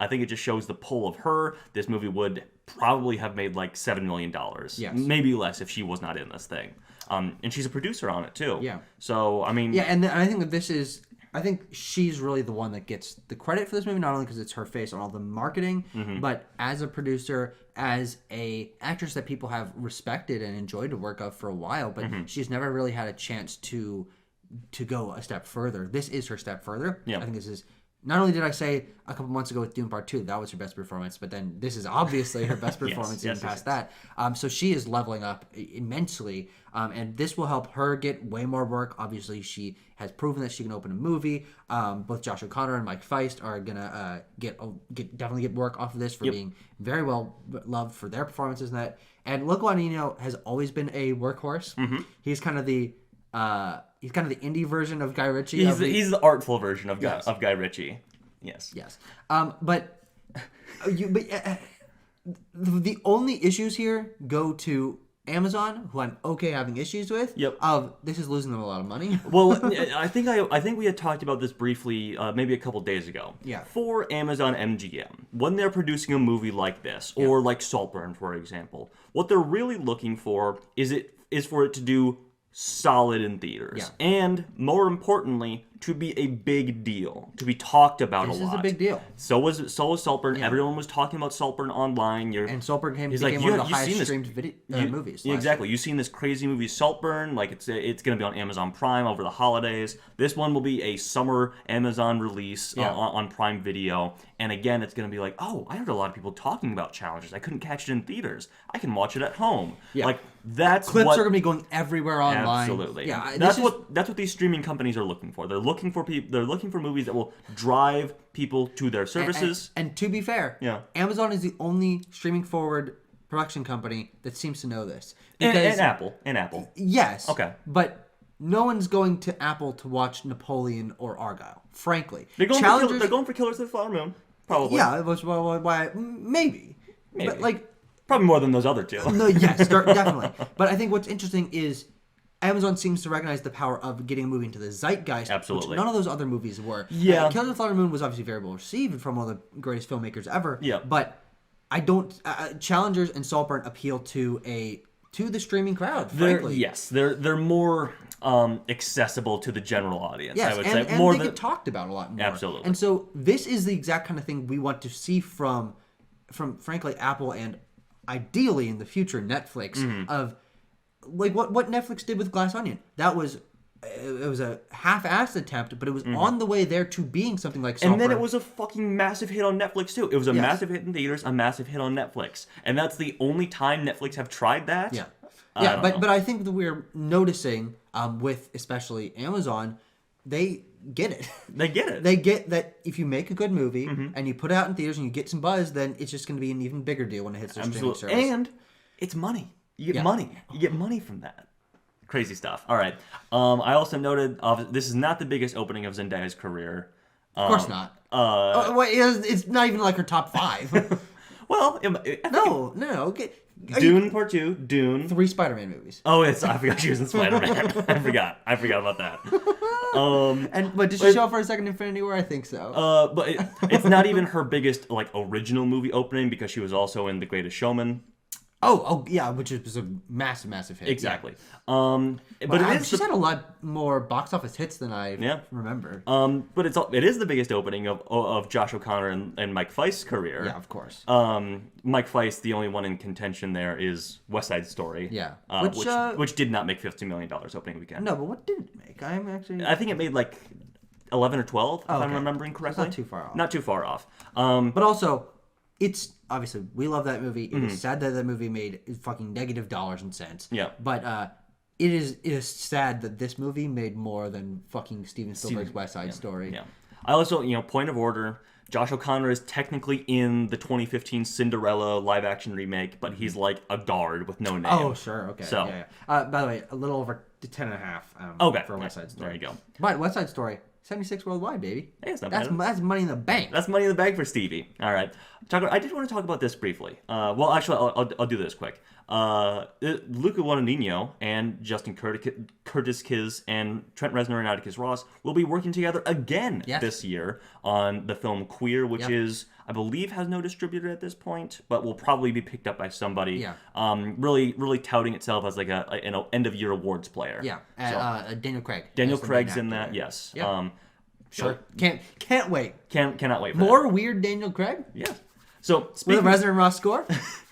think it just shows the pull of her. This movie would probably have made like $7 million. Yes. Maybe less if she was not in this thing. And she's a producer on it too. Yeah. So, Yeah, and I think that I think she's really the one that gets the credit for this movie, not only because it's her face on all the marketing, but as a producer, as a actress that people have respected and enjoyed to work of for a while, but she's never really had a chance to go a step further. This is her step further. Yeah. I think this is. Not only did I say a couple months ago with Dune Part 2 that was her best performance, but then this is obviously her best performance even past that. So she is leveling up immensely, and this will help her get way more work. Obviously, she has proven that she can open a movie. Both Josh O'Connor and Mike Feist are gonna definitely get work off of this for being very well loved for their performances in that. And Luca Guadagnino has always been a workhorse. He's kind of the indie version of Guy Ritchie. He's the artful version of Guy Ritchie. Yes. Yes. But the only issues here go to Amazon, who I'm okay having issues with. Yep. This is losing them a lot of money. Well, I think we had talked about this briefly maybe a couple days ago. Yeah. For Amazon MGM, when they're producing a movie like this, or like Saltburn, for example, what they're really looking for is for it to do solid in theaters, and more importantly, to be a big deal, to be talked about a lot. This is a big deal. So was Saltburn. Yeah. Everyone was talking about Saltburn online. And Saltburn became one of the highest streamed movies. Exactly. You've seen this crazy movie Saltburn. Like it's going to be on Amazon Prime over the holidays. This one will be a summer Amazon release on Prime Video. And again, it's going to be like, oh, I heard a lot of people talking about Challengers. I couldn't catch it in theaters. I can watch it at home. Yeah. Like that's clips are going to be going everywhere online. Absolutely. Yeah. That's what these streaming companies are looking for. They're looking for people. They're looking for movies that will drive people to their services. And to be fair, Amazon is the only streaming forward production company that seems to know this. And Apple. Yes. Okay. But no one's going to Apple to watch Napoleon or Argyle, frankly. They're going for Killers of the Flower Moon, probably. Yeah, why maybe. But like probably more than those other two. No, yes, definitely. But I think what's interesting is Amazon seems to recognize the power of getting a movie into the zeitgeist. Absolutely. Which none of those other movies were. Yeah. Killers of the Flower Moon was obviously very well received from one of the greatest filmmakers ever. Yeah. But I don't. Challengers and Saltburn appeal to the streaming crowd. Frankly, they're more accessible to the general audience. Yes, I would and say more they get talked about a lot more. Absolutely. And so this is the exact kind of thing we want to see from frankly Apple and ideally in the future Netflix of like what Netflix did with Glass Onion. That was. It was a half-assed attempt, but it was on the way there to being something like Saltburn. And then it was a fucking massive hit on Netflix, too. It was a massive hit in theaters, a massive hit on Netflix. And that's the only time Netflix have tried that? Yeah. But I think that we're noticing with especially Amazon, they get it. They get it. They get that if you make a good movie and you put it out in theaters and you get some buzz, then it's just going to be an even bigger deal when it hits their streaming service. And it's money. You get money. You get money from that. Crazy stuff. All right. I also noted this is not the biggest opening of Zendaya's career. Of course not. It's not even like her top 5. Well, no. Okay. Dune Part 2, Dune. 3 Spider-Man movies. Oh, I forgot she was in Spider-Man. I forgot about that. But did she show up for a second Infinity War? I think so. But it's not even her biggest like original movie opening because she was also in The Greatest Showman. Oh, yeah, which was a massive hit. Exactly. Yeah. But she's had a lot more box office hits than I remember. But it is the biggest opening of Josh O'Connor and Mike Feist's career. Yeah, of course. Mike Feist, the only one in contention there is West Side Story. Yeah. Which did not make $50 million opening weekend. No, but what did it make? I think it made like 11 or 12, if I'm remembering correctly. It's not too far off. Not too far off. But also, it's obviously we love that movie. It is sad that movie made fucking negative dollars and cents. Yeah. But it is sad that this movie made more than fucking Steven Spielberg's West Side Story. Yeah. I also, point of order, Josh O'Connor is technically in the 2015 Cinderella live action remake, but he's like a guard with no name. Oh, sure. Okay. So, yeah. By the way, a little over 10.5 for West Side Story. There you go. But West Side Story, 76 worldwide, baby. Hey, it's not bad. That's money in the bank. That's money in the bank for Stevie. All right. I did want to talk about this briefly. Well, actually, I'll do this quick. Luca Guadagnino and Justin Curtis and Trent Reznor and Atticus Ross will be working together again this year on the film Queer, which is, I believe, has no distributor at this point, but will probably be picked up by somebody. Yeah. Really touting itself as like an end of year awards player. Yeah. Daniel Craig. Daniel Craig's in that. Yes. Yep. Sure. Can't wait. Cannot wait for more that. weird Daniel Craig. Yeah. So with a Reznor and Ross score,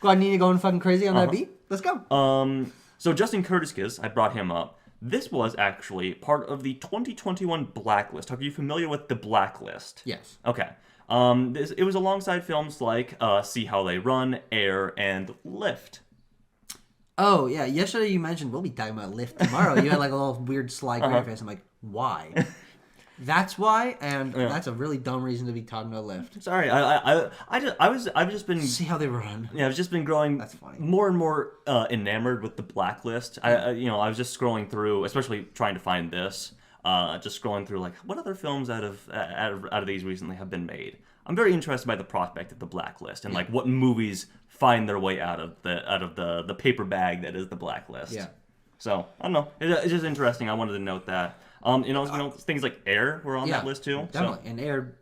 Guadagnino going fucking crazy on that beat. Let's go. So Justin Curtis, I brought him up. This was actually part of the 2021 Blacklist. Are you familiar with the Blacklist? Yes. Okay. It was alongside films like See How They Run, Air, and Lift. Oh, yeah. Yesterday you mentioned we'll be talking about Lift tomorrow. You had like a little weird sly grin face. I'm like, why? That's why, and that's a really dumb reason to be talking about Lift. Sorry, I've just been See How They Run. Yeah, I've just been growing more and more enamored with the Blacklist. I was just scrolling through, especially trying to find this. Just scrolling through like what other films out of these recently have been made. I'm very interested by the prospect of the Blacklist and like what movies find their way out of the paper bag that is the Blacklist. Yeah. So I don't know. It's just interesting. I wanted to note that. Things like Air were on that list too. Definitely, and Air,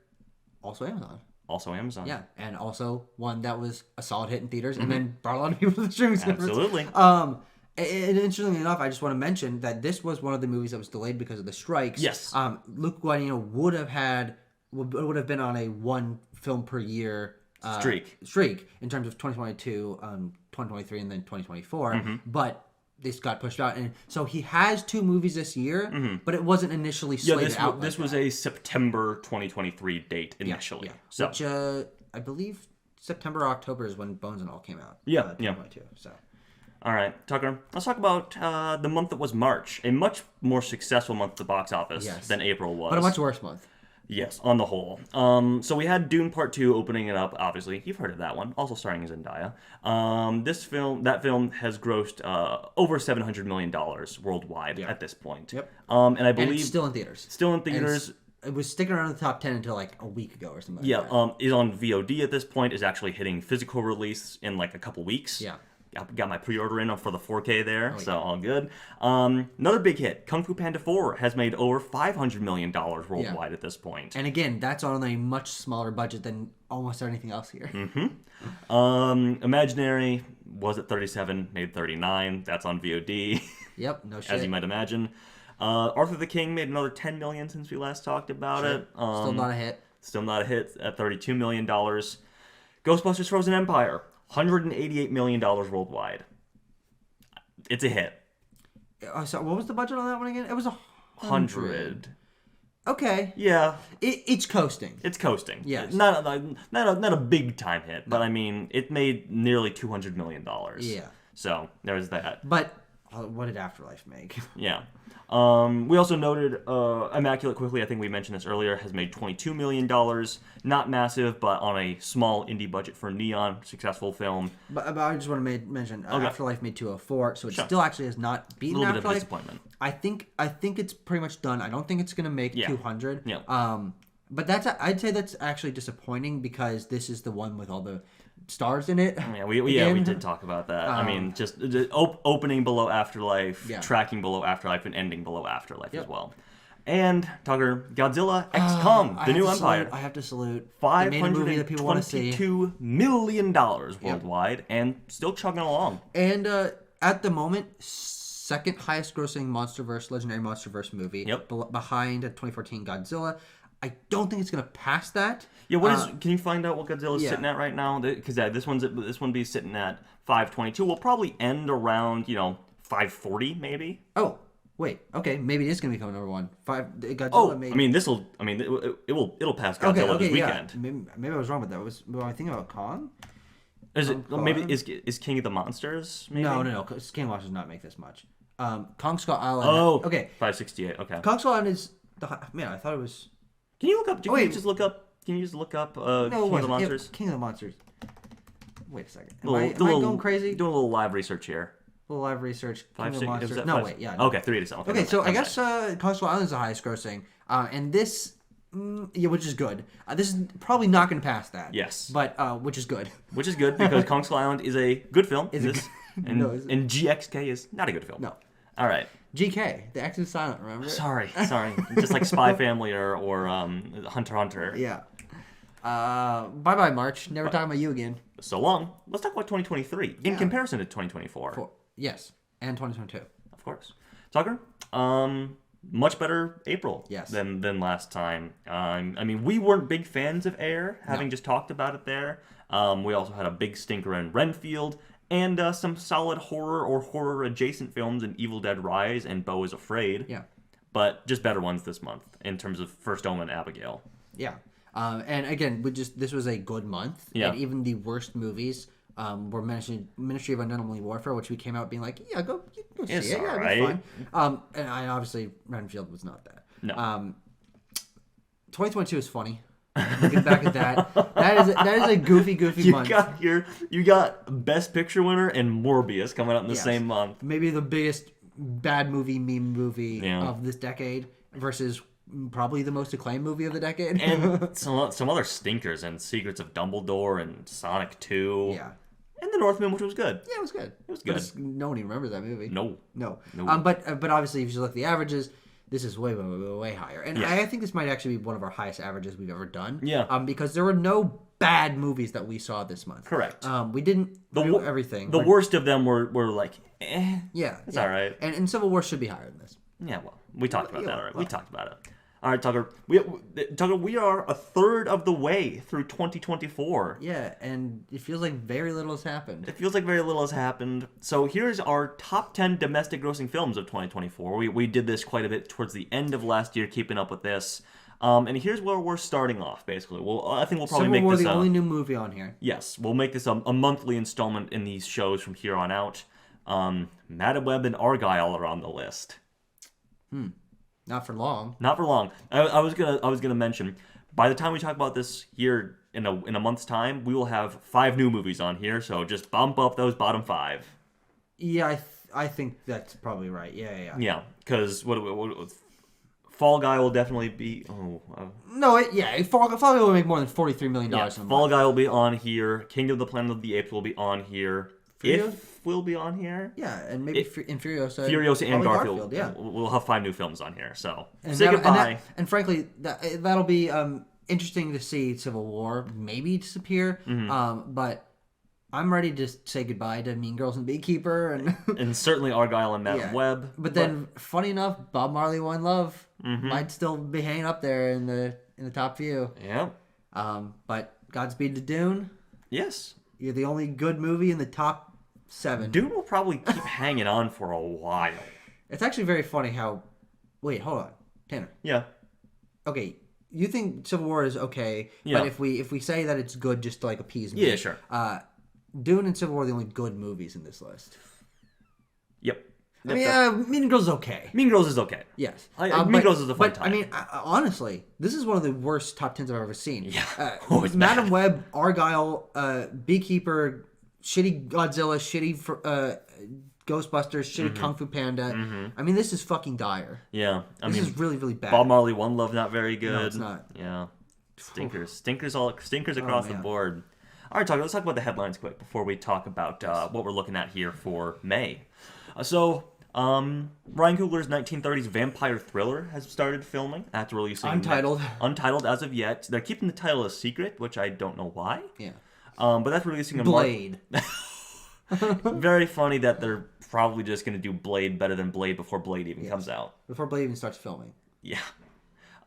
also Amazon. Also Amazon. Yeah, and also one that was a solid hit in theaters, and then brought a lot of people to the streaming service. Absolutely. And interestingly enough, I just want to mention that this was one of the movies that was delayed because of the strikes. Yes. Luca Guadagnino would have been on a one film per year streak in terms of 2022, 2023, and then 2024. But this got pushed out, and so he has 2 movies this year, but it wasn't initially slated out. This was a September 2023 date initially. So, which I believe September or October is when Bones and All came out. Yeah, 2022. So, All right, Tucker, let's talk about the month that was March, a much more successful month at the box office than April was. But a much worse month. Yes, on the whole. So we had Dune Part 2 opening it up, obviously. You've heard of that one, also starring Zendaya. That film has grossed over $700 million worldwide at this point. Yep. And I believe... And it's still in theaters. Still in theaters. It was sticking around the top 10 until like a week ago or something. Yeah, is on VOD at this point, is actually hitting physical release in like a couple weeks. Yeah. Got my pre-order in for the 4K there, so all good. Another big hit, Kung Fu Panda 4 has made over $500 million worldwide at this point. And again, that's on a much smaller budget than almost anything else here. Imaginary was at 37, made 39. That's on VOD. Yep, no shit. As you might imagine. Arthur the King made another $10 million since we last talked about it. Still not a hit. Still not a hit at $32 million. Ghostbusters Frozen Empire, $188 million worldwide. It's a hit. So what was the budget on that one again? It was 100. Okay. Yeah. It's coasting. It's coasting. Yes. Not a big time hit, but I mean, it made nearly $200 million. Yeah. So there's that. But what did Afterlife make? Yeah. We also noted Immaculate Quickly, I think we mentioned this earlier, has made $22 million. Not massive, but on a small indie budget for Neon, successful film. But I just want to mention Afterlife made 204, so it Sure. still actually has not beaten A little Afterlife. bit of disappointment. I think it's pretty much done. I don't think it's going to make 200. Yeah. But I'd say that's actually disappointing because this is the one with all the stars in it. Yeah, we did talk about that. I mean, just opening below Afterlife, tracking below Afterlife, and ending below Afterlife as well. And Tucker, Godzilla X Kong, The New Empire. I have to salute. $522 million worldwide, and still chugging along. And at the moment, second highest grossing Legendary Monsterverse movie. Yep. Behind 2014 Godzilla. I don't think it's going to pass that. Yeah, can you find out what Godzilla's sitting at right now? Because this one be sitting at 522. We'll probably end around 540 maybe. Oh, wait. Okay, maybe it is going to become number one. Godzilla. I mean, it'll pass Godzilla this weekend. Yeah. Maybe I was wrong with that. Was I thinking about Kong? Is King of the Monsters? Maybe? No. King of the Monsters does not make this much. Kong Skull Island. Oh, okay. 568. Okay. Kong Skull Island is I thought it was. Can you look up? Can you just look up King of the Monsters? King of the Monsters. Wait a second. Am I going crazy? Doing a little live research here. A little live research. King of the 5, Monsters. that No, 5? wait. Yeah. No. Okay, 387. Okay, so I guess Kong Skull Island is the highest grossing, and this, which is good. This is probably not going to pass that. Yes. But which is good. Which is good because Kong Skull Island is a good film. And GXK is not a good film. No. All right. GK, the X is silent, remember? Sorry. Just like Spy Family or Hunter x Hunter. Yeah. Bye-bye, March. Never talking about you again. So long. Let's talk about 2023 in comparison to 2024. Yes, and 2022. Of course. Tucker, much better April than last time. I mean, we weren't big fans of Air, having just talked about it there. We also had a big stinker in Renfield. And some solid horror or horror-adjacent films in Evil Dead Rise and Beau is Afraid. Yeah. But just better ones this month in terms of First Omen and Abigail. Yeah. And again, this was a good month. Yeah. And even the worst movies were mentioned. Ministry of Ungentlemanly Warfare, which we came out being like, go see it. Yeah, right. It'll be fun. And obviously, Renfield was not that. No. 2022 is funny. Looking back at that is a goofy month. You got Best Picture winner and Morbius coming out in the same month. Maybe the biggest bad meme movie of this decade versus probably the most acclaimed movie of the decade. And some other stinkers and Secrets of Dumbledore and Sonic 2. Yeah. And The Northman, which was good. Yeah, it was good. But no one even remembers that movie. No. But obviously, if you look at the averages, this is way, way, way, way higher. And I think this might actually be one of our highest averages we've ever done. Yeah. Because there were no bad movies that we saw this month. Correct. We didn't do everything. The worst of them were like, eh. Yeah. It's all right. And Civil War should be higher than this. Yeah, well, we talked about that already. We talked about it. All right, Tucker. We are a third of the way through 2024. Yeah, and it feels like very little has happened. So here's our top 10 domestic grossing films of 2024. We did this quite a bit towards the end of last year, keeping up with this. And here's where we're starting off, basically. I think we'll probably make this the only new movie on here. Yes, we'll make this a monthly installment in these shows from here on out. Madam Web and Argyle are on the list. Not for long. Not for long. I was gonna mention, by the time we talk about this here in a month's time, we will have 5 new movies on here. So just bump up those bottom 5. Yeah, I think that's probably right. Yeah. Yeah, because what Fall Guy will definitely be. Fall Guy will make more than $43 million. Yeah, Fall Guy will be on here. Kingdom of the Planet of the Apes will be on here. If will be on here. Yeah, and maybe in Furiosa. Furiosa and Garfield. Yeah, we'll have 5 new films on here. So and say goodbye. And frankly, that'll be interesting to see Civil War maybe disappear. But I'm ready to say goodbye to Mean Girls and Beekeeper and certainly Argyle and Madam Web. But then, funny enough, Bob Marley One Love might still be hanging up there in the top few. Yeah. But Godspeed to Dune. Yes. You're the only good movie in the top 7. Dune will probably keep hanging on for a while. It's actually very funny how... Wait, hold on. Tanner. Yeah. Okay, you think Civil War is okay, but if we say that it's good just to like appease me... Yeah, sure. Dune and Civil War are the only good movies in this list. Yep. I mean, Mean Girls is okay. Mean Girls is okay. Yes. Mean Girls is a fun time. I mean, honestly, this is one of the worst top 10s I've ever seen. Yeah. Madam Web, Argyle, Beekeeper, shitty Godzilla, shitty Ghostbusters, shitty Kung Fu Panda. I mean, this is fucking dire. Yeah. This is really, really bad. Bob Marley One Love, not very good. No, it's not. Yeah. Stinkers across the board. All right, let's talk about the headlines quick before we talk about what we're looking at here for May. Ryan Coogler's 1930s vampire thriller has started filming after releasing... Untitled as of yet. They're keeping the title a secret, which I don't know why. Yeah. But that's releasing a... Blade. Very funny that they're probably just going to do Blade better than Blade before Blade even comes out. Before Blade even starts filming. Yeah.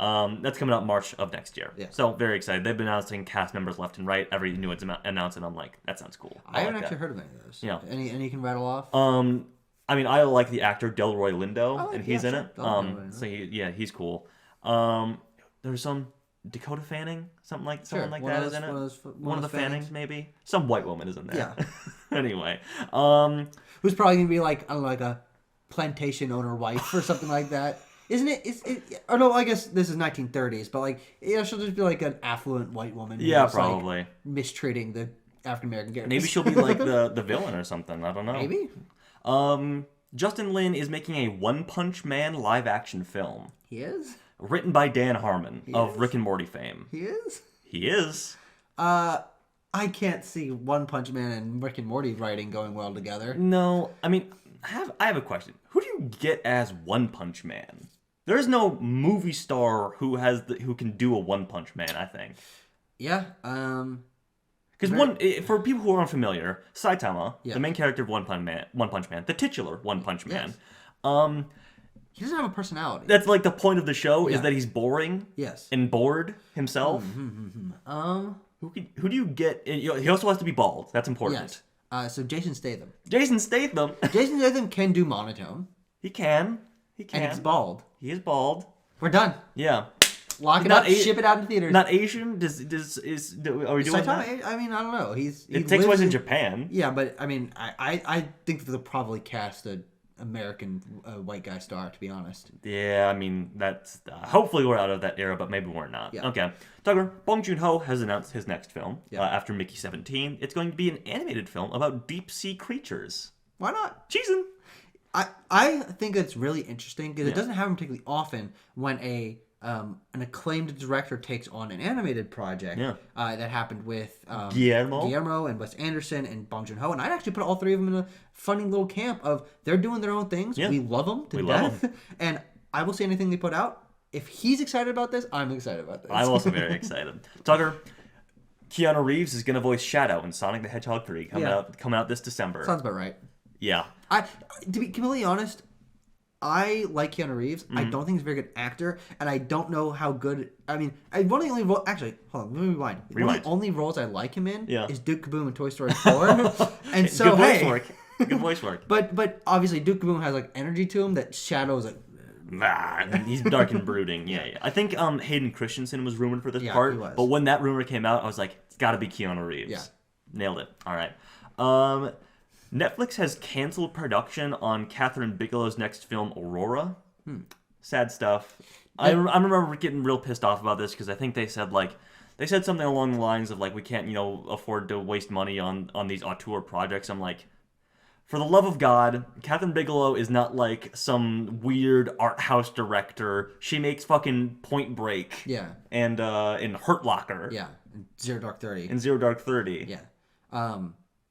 That's coming out March of next year. Yeah. So, very excited. They've been announcing cast members left and right. Every new announcement, I'm like, that sounds cool. I haven't actually heard of any of those. Yeah. Any you can rattle off? I mean, I like the actor Delroy Lindo, and he's in it. So he's cool. There's some Dakota Fanning, someone like that is in it. One of the Fannings, maybe. Some white woman is in there. Yeah. Anyway, who's probably gonna be like, I don't know, like a plantation owner wife or something like that. Isn't it? Or no, I guess this is 1930s, but like, she'll just be like an affluent white woman. Yeah, probably. Like, mistreating the African American characters. Maybe she'll be like the villain or something. I don't know. Maybe. Justin Lin is making a One Punch Man live action film. He is? Written by Dan Harmon of Rick and Morty fame. He is? He is. I can't see One Punch Man and Rick and Morty writing going well together. No, I mean, I have a question. Who do you get as One Punch Man? There is no movie star who can do a One Punch Man, I think. Yeah. Because for people who are unfamiliar, Saitama, the main character of One Punch Man, the titular One Punch Man, he doesn't have a personality. That's like the point of the show is that he's boring. Yes. And bored himself. Who do you get? He also has to be bald. That's important. Yes. So Jason Statham. Jason Statham can do monotone. He can. And he's bald. He is bald. We're done. Yeah. Lock it up. Ship it out in theaters. Not Asian. Are we doing that? I mean, I don't know. It takes place in Japan. Yeah, but I mean, I think they'll probably cast an American white guy star. To be honest. Yeah, I mean that's hopefully we're out of that era, but maybe we're not. Yeah. Okay. Tucker, Bong Joon-ho has announced his next film after Mickey 17. It's going to be an animated film about deep sea creatures. Why not? Cheesin'. I think it's really interesting because it doesn't happen particularly often when an acclaimed director takes on an animated project. That happened with Guillermo and Wes Anderson and Bong Joon-ho, and I'd actually put all 3 of them in a funny little camp of they're doing their own things. We love them to death, and I will see anything they put out. If he's excited about this, I'm excited about this. I'm also very excited. Tucker, Keanu Reeves is going to voice Shadow in Sonic the Hedgehog 3 coming out this December. Sounds about right. Yeah. To be completely honest, I like Keanu Reeves. I don't think he's a very good actor, and I don't know how good. I mean, one of the only roles. Actually, hold on, let me rewind. One of the only roles I like him in is Duke Kaboom in Toy Story 4. And so, good voice work. Good voice work. But obviously, Duke Kaboom has like energy to him that Shadow's like. He's dark and brooding. Yeah. I think Hayden Christensen was rumored for this part, he was. But when that rumor came out, I was like, it's got to be Keanu Reeves. Yeah. Nailed it. All right. Netflix has canceled production on Catherine Bigelow's next film, Aurora. Sad stuff. I remember getting real pissed off about this because I think they said something along the lines of like, we can't, afford to waste money on these auteur projects. I'm like, for the love of God, Catherine Bigelow is not like some weird art house director. She makes fucking Point Break. Yeah. And in Hurt Locker. Yeah. Zero Dark 30. And Zero Dark 30. Yeah.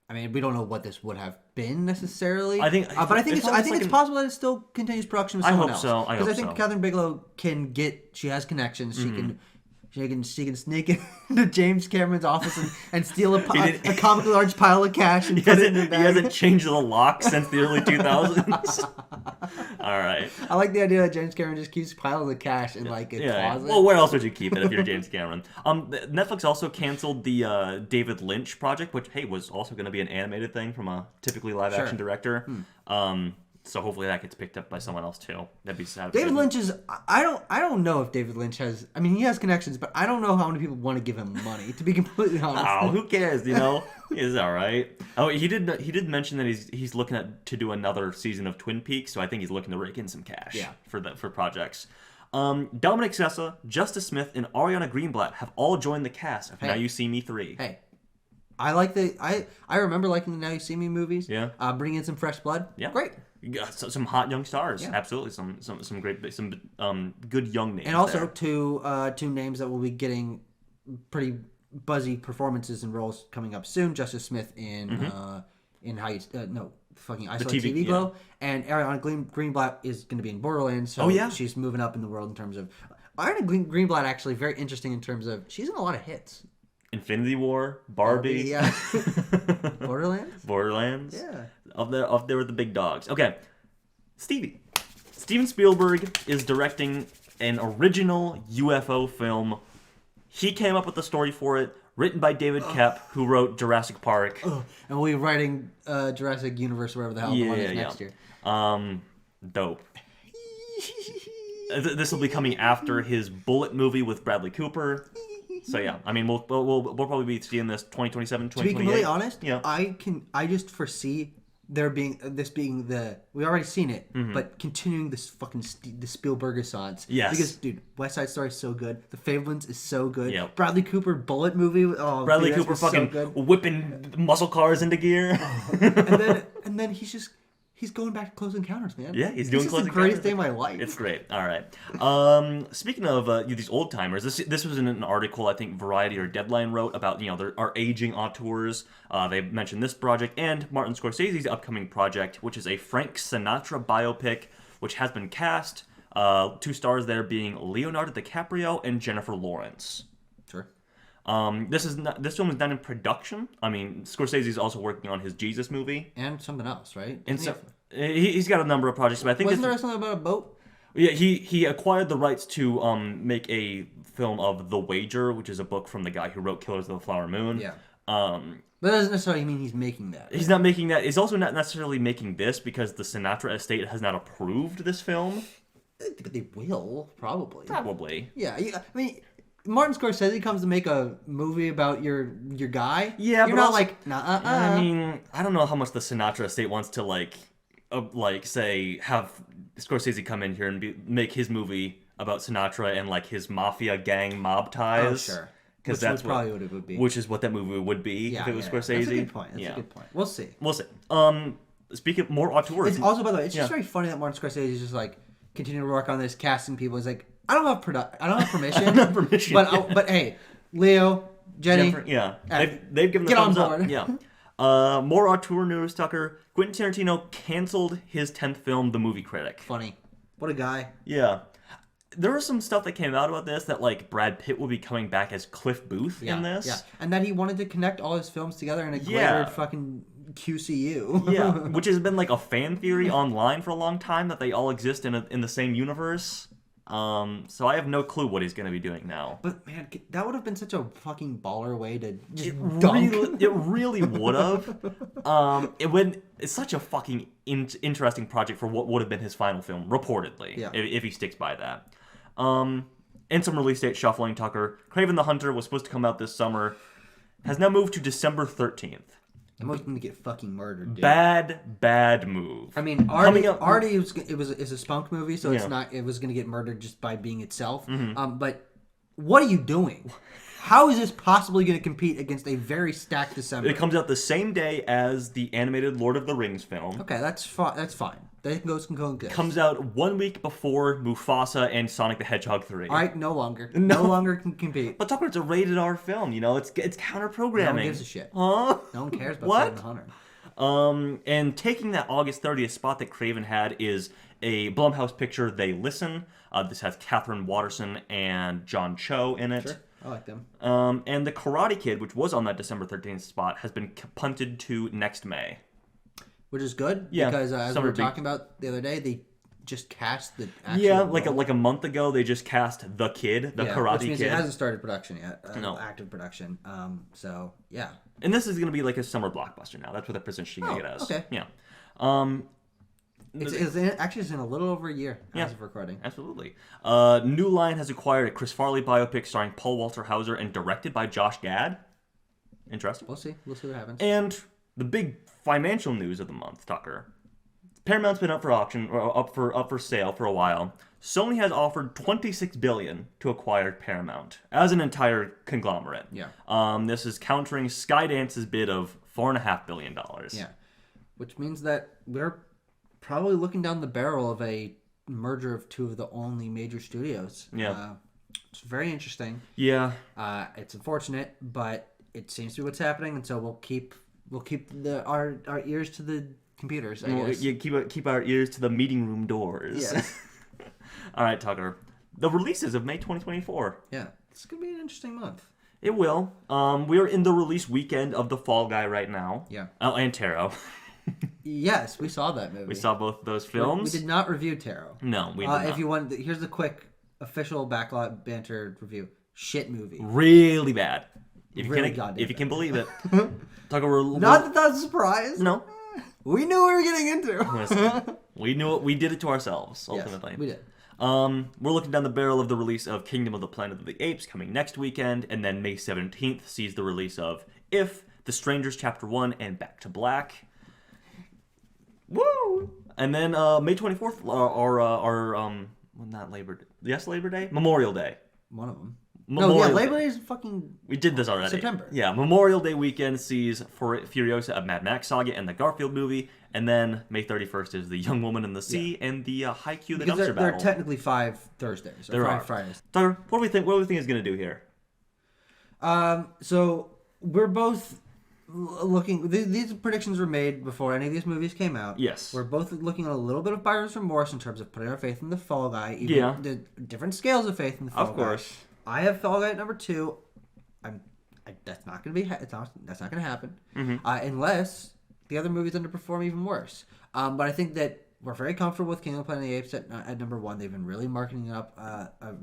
I mean, we don't know what this would have been necessarily. I think, but I think it's possible that it still continues production with someone else. Because I think Catherine Bigelow she has connections. She can sneak into James Cameron's office and steal a comically large pile of cash and put it in the bag. He hasn't changed the lock since the early 2000s. All right. I like the idea that James Cameron just keeps piles of cash in like a closet. Well, where else would you keep it if you're James Cameron? Netflix also canceled the David Lynch project, which was also going to be an animated thing from a typically live action director. So hopefully that gets picked up by someone else too. That'd be sad. David Lynch is. I don't know if David Lynch has. I mean, he has connections, but I don't know how many people want to give him money. To be completely honest. Oh, who cares? He's all right. Oh, he did mention that he's looking to do another season of Twin Peaks. So I think he's looking to rake in some cash. Yeah. For projects. Dominic Sessa, Justice Smith, and Ariana Greenblatt have all joined the cast of Now You See Me 3. Hey. I like I remember liking the Now You See Me movies. Yeah. Bring in some fresh blood. Yeah. Great. Some hot young stars. Yeah. Absolutely. Some great good young names. And also there. two names that will be getting pretty buzzy performances and roles coming up soon. Justice Smith in How You I Saw TV Glow, and Ariana Greenblatt is going to be in Borderlands. So she's moving up in the world in terms of Ariana Greenblatt. Actually, very interesting in terms of she's in a lot of hits. Infinity War, Barbie. Yeah. Borderlands. Yeah. Up there with the big dogs. Okay. Steven Spielberg is directing an original UFO film. He came up with the story for it, written by David Koepp, who wrote Jurassic Park. And we'll be writing Jurassic Universe, wherever the hell the one is next year. Dope. This will be coming after his Bullet movie with Bradley Cooper. So yeah, I mean, we'll probably be seeing this 2027, 2028. To be completely honest, yeah. I just foresee this being we already seen it, but continuing this fucking the Spielberg-assance. Yes. Because dude, West Side Story is so good. The Fabelmans is so good. Yep. Bradley Cooper Bullet movie. Oh, Bradley dude, Cooper fucking so whipping muscle cars into gear. and then he's going back to Close Encounters, man. Yeah, he's doing Close Encounters. This is the greatest day of my life. It's great. All right. Speaking of these old timers, this was in an article I think Variety or Deadline wrote about there are aging auteurs. They mentioned this project and Martin Scorsese's upcoming project, which is a Frank Sinatra biopic, which has been cast. 2 stars there being Leonardo DiCaprio and Jennifer Lawrence. Sure. This film is not in production. I mean, Scorsese's also working on his Jesus movie and something else, right? And so he's got a number of projects, but I think wasn't there something about a boat? Yeah, he acquired the rights to make a film of The Wager, which is a book from the guy who wrote Killers of the Flower Moon. Yeah. But that doesn't necessarily mean he's making that. He's not making that. He's also not necessarily making this because the Sinatra estate has not approved this film. But they will, probably. Probably. Yeah, I mean, Martin Scorsese comes to make a movie about your guy. Yeah, you're but not also, like, nah. I mean, I don't know how much the Sinatra estate wants to say have Scorsese come in here and make his movie about Sinatra and like his mafia gang mob ties. Oh, sure. Because that's probably what it would be. Which is what that movie would be if it was Scorsese. That's a good point. That's a good point. We'll see. Speaking of more auteurs, it's also, by the way, it's just very funny that Martin Scorsese is just like continuing to work on this, casting people. He's like, I don't have permission. But hey, Leo, Jenny, they've given the thumbs up. Yeah. More auteur news, Tucker. Quentin Tarantino canceled his 10th film, The Movie Critic. Funny. What a guy. Yeah. There was some stuff that came out about this that like Brad Pitt will be coming back as Cliff Booth in this. Yeah. And that he wanted to connect all his films together in a greater fucking QCU. Yeah. Which has been like a fan theory online for a long time that they all exist in the same universe. So I have no clue what he's going to be doing now. But man, that would have been such a fucking baller way to just dunk. It really would have. It's such a fucking interesting project for what would have been his final film, reportedly, if he sticks by that. And some release date shuffling, Tucker. Kraven the Hunter was supposed to come out this summer. Has now moved to December 13th. Emma's gonna get fucking murdered, dude. Bad move. I mean, Artie is a spunk movie, so it's not. It was gonna get murdered just by being itself. But what are you doing? How is this possibly going to compete against a very stacked December? It comes out the same day as the animated Lord of the Rings film. Okay, that's fine. That's fine. They can go and get. Comes out 1 week before Mufasa and Sonic the Hedgehog 3. All right, no longer. No longer can compete. But Tucker, it's a rated R film. You know, it's counter programming. No one gives a shit. Huh? No one cares about What? 700. And taking that August 30th spot that Craven had is a Blumhouse picture, They Listen. This has Catherine Watterson and John Cho in it. Sure. I like them. And The Karate Kid, which was on that December 13th spot, has been punted to next May. Which is good, because as we were talking about the other day, they just cast the actual like a month ago, they just cast The Kid, the Karate which means Kid. It hasn't started production yet. No. Active production. So, yeah. And this is going to be like a summer blockbuster now. That's what they're positioning it as. Okay. Yeah. It's in a little over a year as of recording. Absolutely. New Line has acquired a Chris Farley biopic starring Paul Walter Hauser and directed by Josh Gad. Interesting. We'll see. We'll see what happens. And the big financial news of the month, Tucker. Paramount's been up for auction or up for sale for a while. Sony has offered $26 billion to acquire Paramount as an entire conglomerate. Yeah. This is countering Skydance's bid of $4.5 billion. Yeah. Which means that we're probably looking down the barrel of a merger of two of the only major studios. Yeah. It's very interesting. Yeah. It's unfortunate, but it seems to be what's happening, and so we'll keep our ears to the computers, I guess. Yeah, keep our ears to the meeting room doors. Yes. All right, Tucker. The releases of May 2024. Yeah. It's going to be an interesting month. It will. We're in the release weekend of The Fall Guy right now. Yeah. Oh, and Tarot. Yes, we saw that movie. We saw both of those films. We did not review Tarot. No, we did not. If you want, here's the quick official backlot banter review. Shit movie. Really bad. If you can believe it. Tucker, not that that's a surprise. No. We knew what we were getting into. Listen, we knew it. We did it to ourselves, ultimately. Yes, we did. We're looking down the barrel of the release of Kingdom of the Planet of the Apes coming next weekend, and then May 17th sees the release of If, The Strangers Chapter 1, and Back to Black. Woo! And then May 24th, not Labor Day. Yes, Labor Day? Memorial Day. One of them. Labor Day is fucking... We did this already. September. Yeah, Memorial Day weekend sees Furiosa, a Mad Max saga, and the Garfield movie. And then May 31st is The Young Woman in the Sea and the Haikyuu, the dumpster battle. There are technically 5 Thursdays. There are. Fridays. Tucker, what do we think it's going to do here? So we're both looking... These predictions were made before any of these movies came out. Yes. We're both looking at a little bit of buyer's remorse in terms of putting our faith in the Fall Guy. Yeah. The different scales of faith in the Fall Guy. Of course. I have Fall Guy at number 2. That's not going to be. That's not going to happen unless the other movies underperform even worse. But I think that we're very comfortable with King of the Planet of the Apes at number 1. They've been really marketing it up,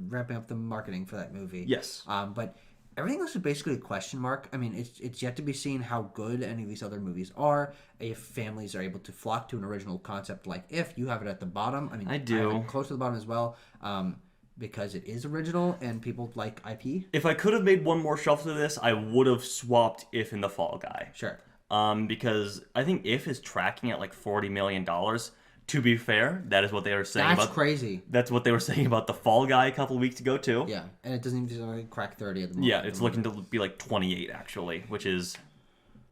ramping up the marketing for that movie. Yes. But everything else is basically a question mark. I mean, it's yet to be seen how good any of these other movies are. If families are able to flock to an original concept like If, you have it at the bottom. I mean, I do. I have it close to the bottom as well. Because it is original and people like IP. If I could have made one more shelf to this, I would have swapped If and the Fall Guy. Sure. Because I think If is tracking at like $40 million. To be fair, that is what they were saying. That's crazy. That's what they were saying about the Fall Guy a couple of weeks ago too. Yeah, and it doesn't even crack 30 at the moment. Yeah, it's looking to be like 28 actually, which is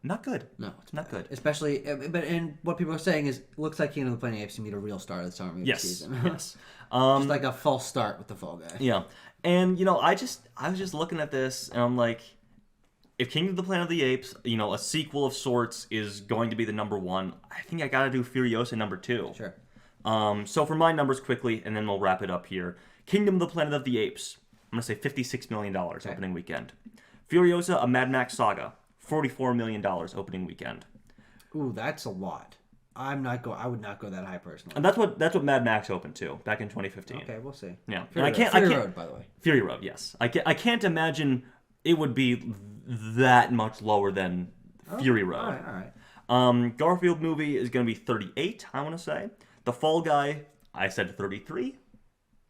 not good. No, it's not good. Especially, and what people are saying is, looks like King of the Planet of the Apes to meet a real start of the summer movie season. Yes. Just like a false start with the Fall Guy. Yeah, and I was just looking at this, and I'm like, if King of the Planet of the Apes, a sequel of sorts is going to be the number 1, I think I gotta do Furiosa number 2. Sure. So for my numbers quickly, and then we'll wrap it up here. Kingdom of the Planet of the Apes, I'm gonna say $56 million opening weekend. Furiosa, a Mad Max saga, $44 million opening weekend. Ooh, that's a lot. I would not go that high personally. And that's what Mad Max opened to back in 2015. Okay, we'll see. Yeah, Fury Road, by the way. Fury Road, yes. I can't imagine it would be that much lower than Fury Road. All right. Garfield movie is going to be 38, I want to say. The Fall Guy, I said 33. It's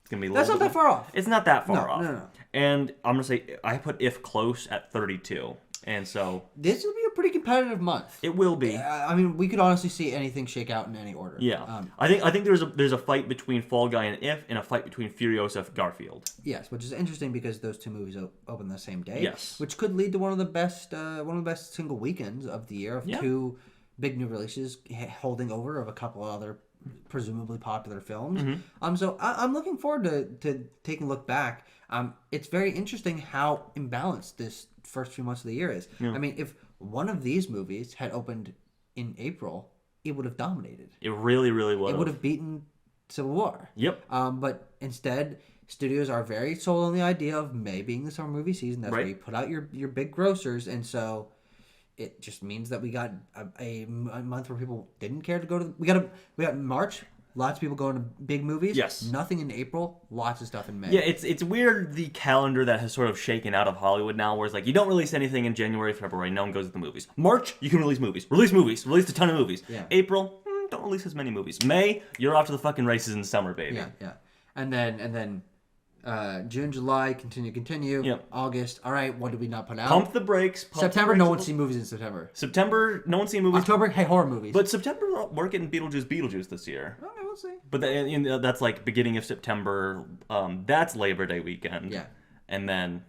going to be That's not that far off. It's not that far off. No. And I'm going to say, I put If close at 32. And so this will be a pretty competitive month. It will be. I mean, we could honestly see anything shake out in any order. Yeah, I think there's a fight between Fall Guy and If, and a fight between Furiosa and Garfield. Yes, which is interesting because those two movies open the same day. Yes, which could lead to one of the best single weekends of the year of two big new releases holding over of a couple of other presumably popular films. So I'm looking forward to taking a look back. It's very interesting how imbalanced this first few months of the year is. I mean, if one of these movies had opened in April, it would have dominated. It really, really would. It would have beaten Civil War. Yep. But instead, studios are very sold on the idea of May being the summer movie season. That's where you put out your big grossers, and so it just means that we got a month where people didn't care to go to. We got March. Lots of people going to big movies. Yes. Nothing in April. Lots of stuff in May. Yeah, it's weird, the calendar that has sort of shaken out of Hollywood now, where it's like you don't release anything in January, February. No one goes to the movies. March, you can release movies. Release a ton of movies. Yeah. April, don't release as many movies. May, you're off to the fucking races in summer, baby. Yeah. And then June, July, continue. Yep. August, all right, what did we not put out? Pump the brakes. September, no one's seen movies in September. September, no one's seen movies. October, hey, horror movies. But September, we're getting Beetlejuice this year. Okay, we'll see. But that's like beginning of September. That's Labor Day weekend. Yeah. And then,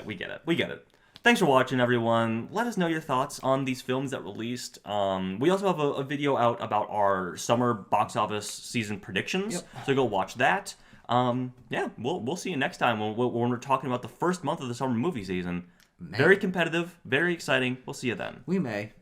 we get it. Thanks for watching, everyone. Let us know your thoughts on these films that released. We also have a video out about our summer box office season predictions. Yep. So go watch that. We'll see you next time when we're talking about the first month of the summer movie season. Very competitive, very exciting. We'll see you then. We may.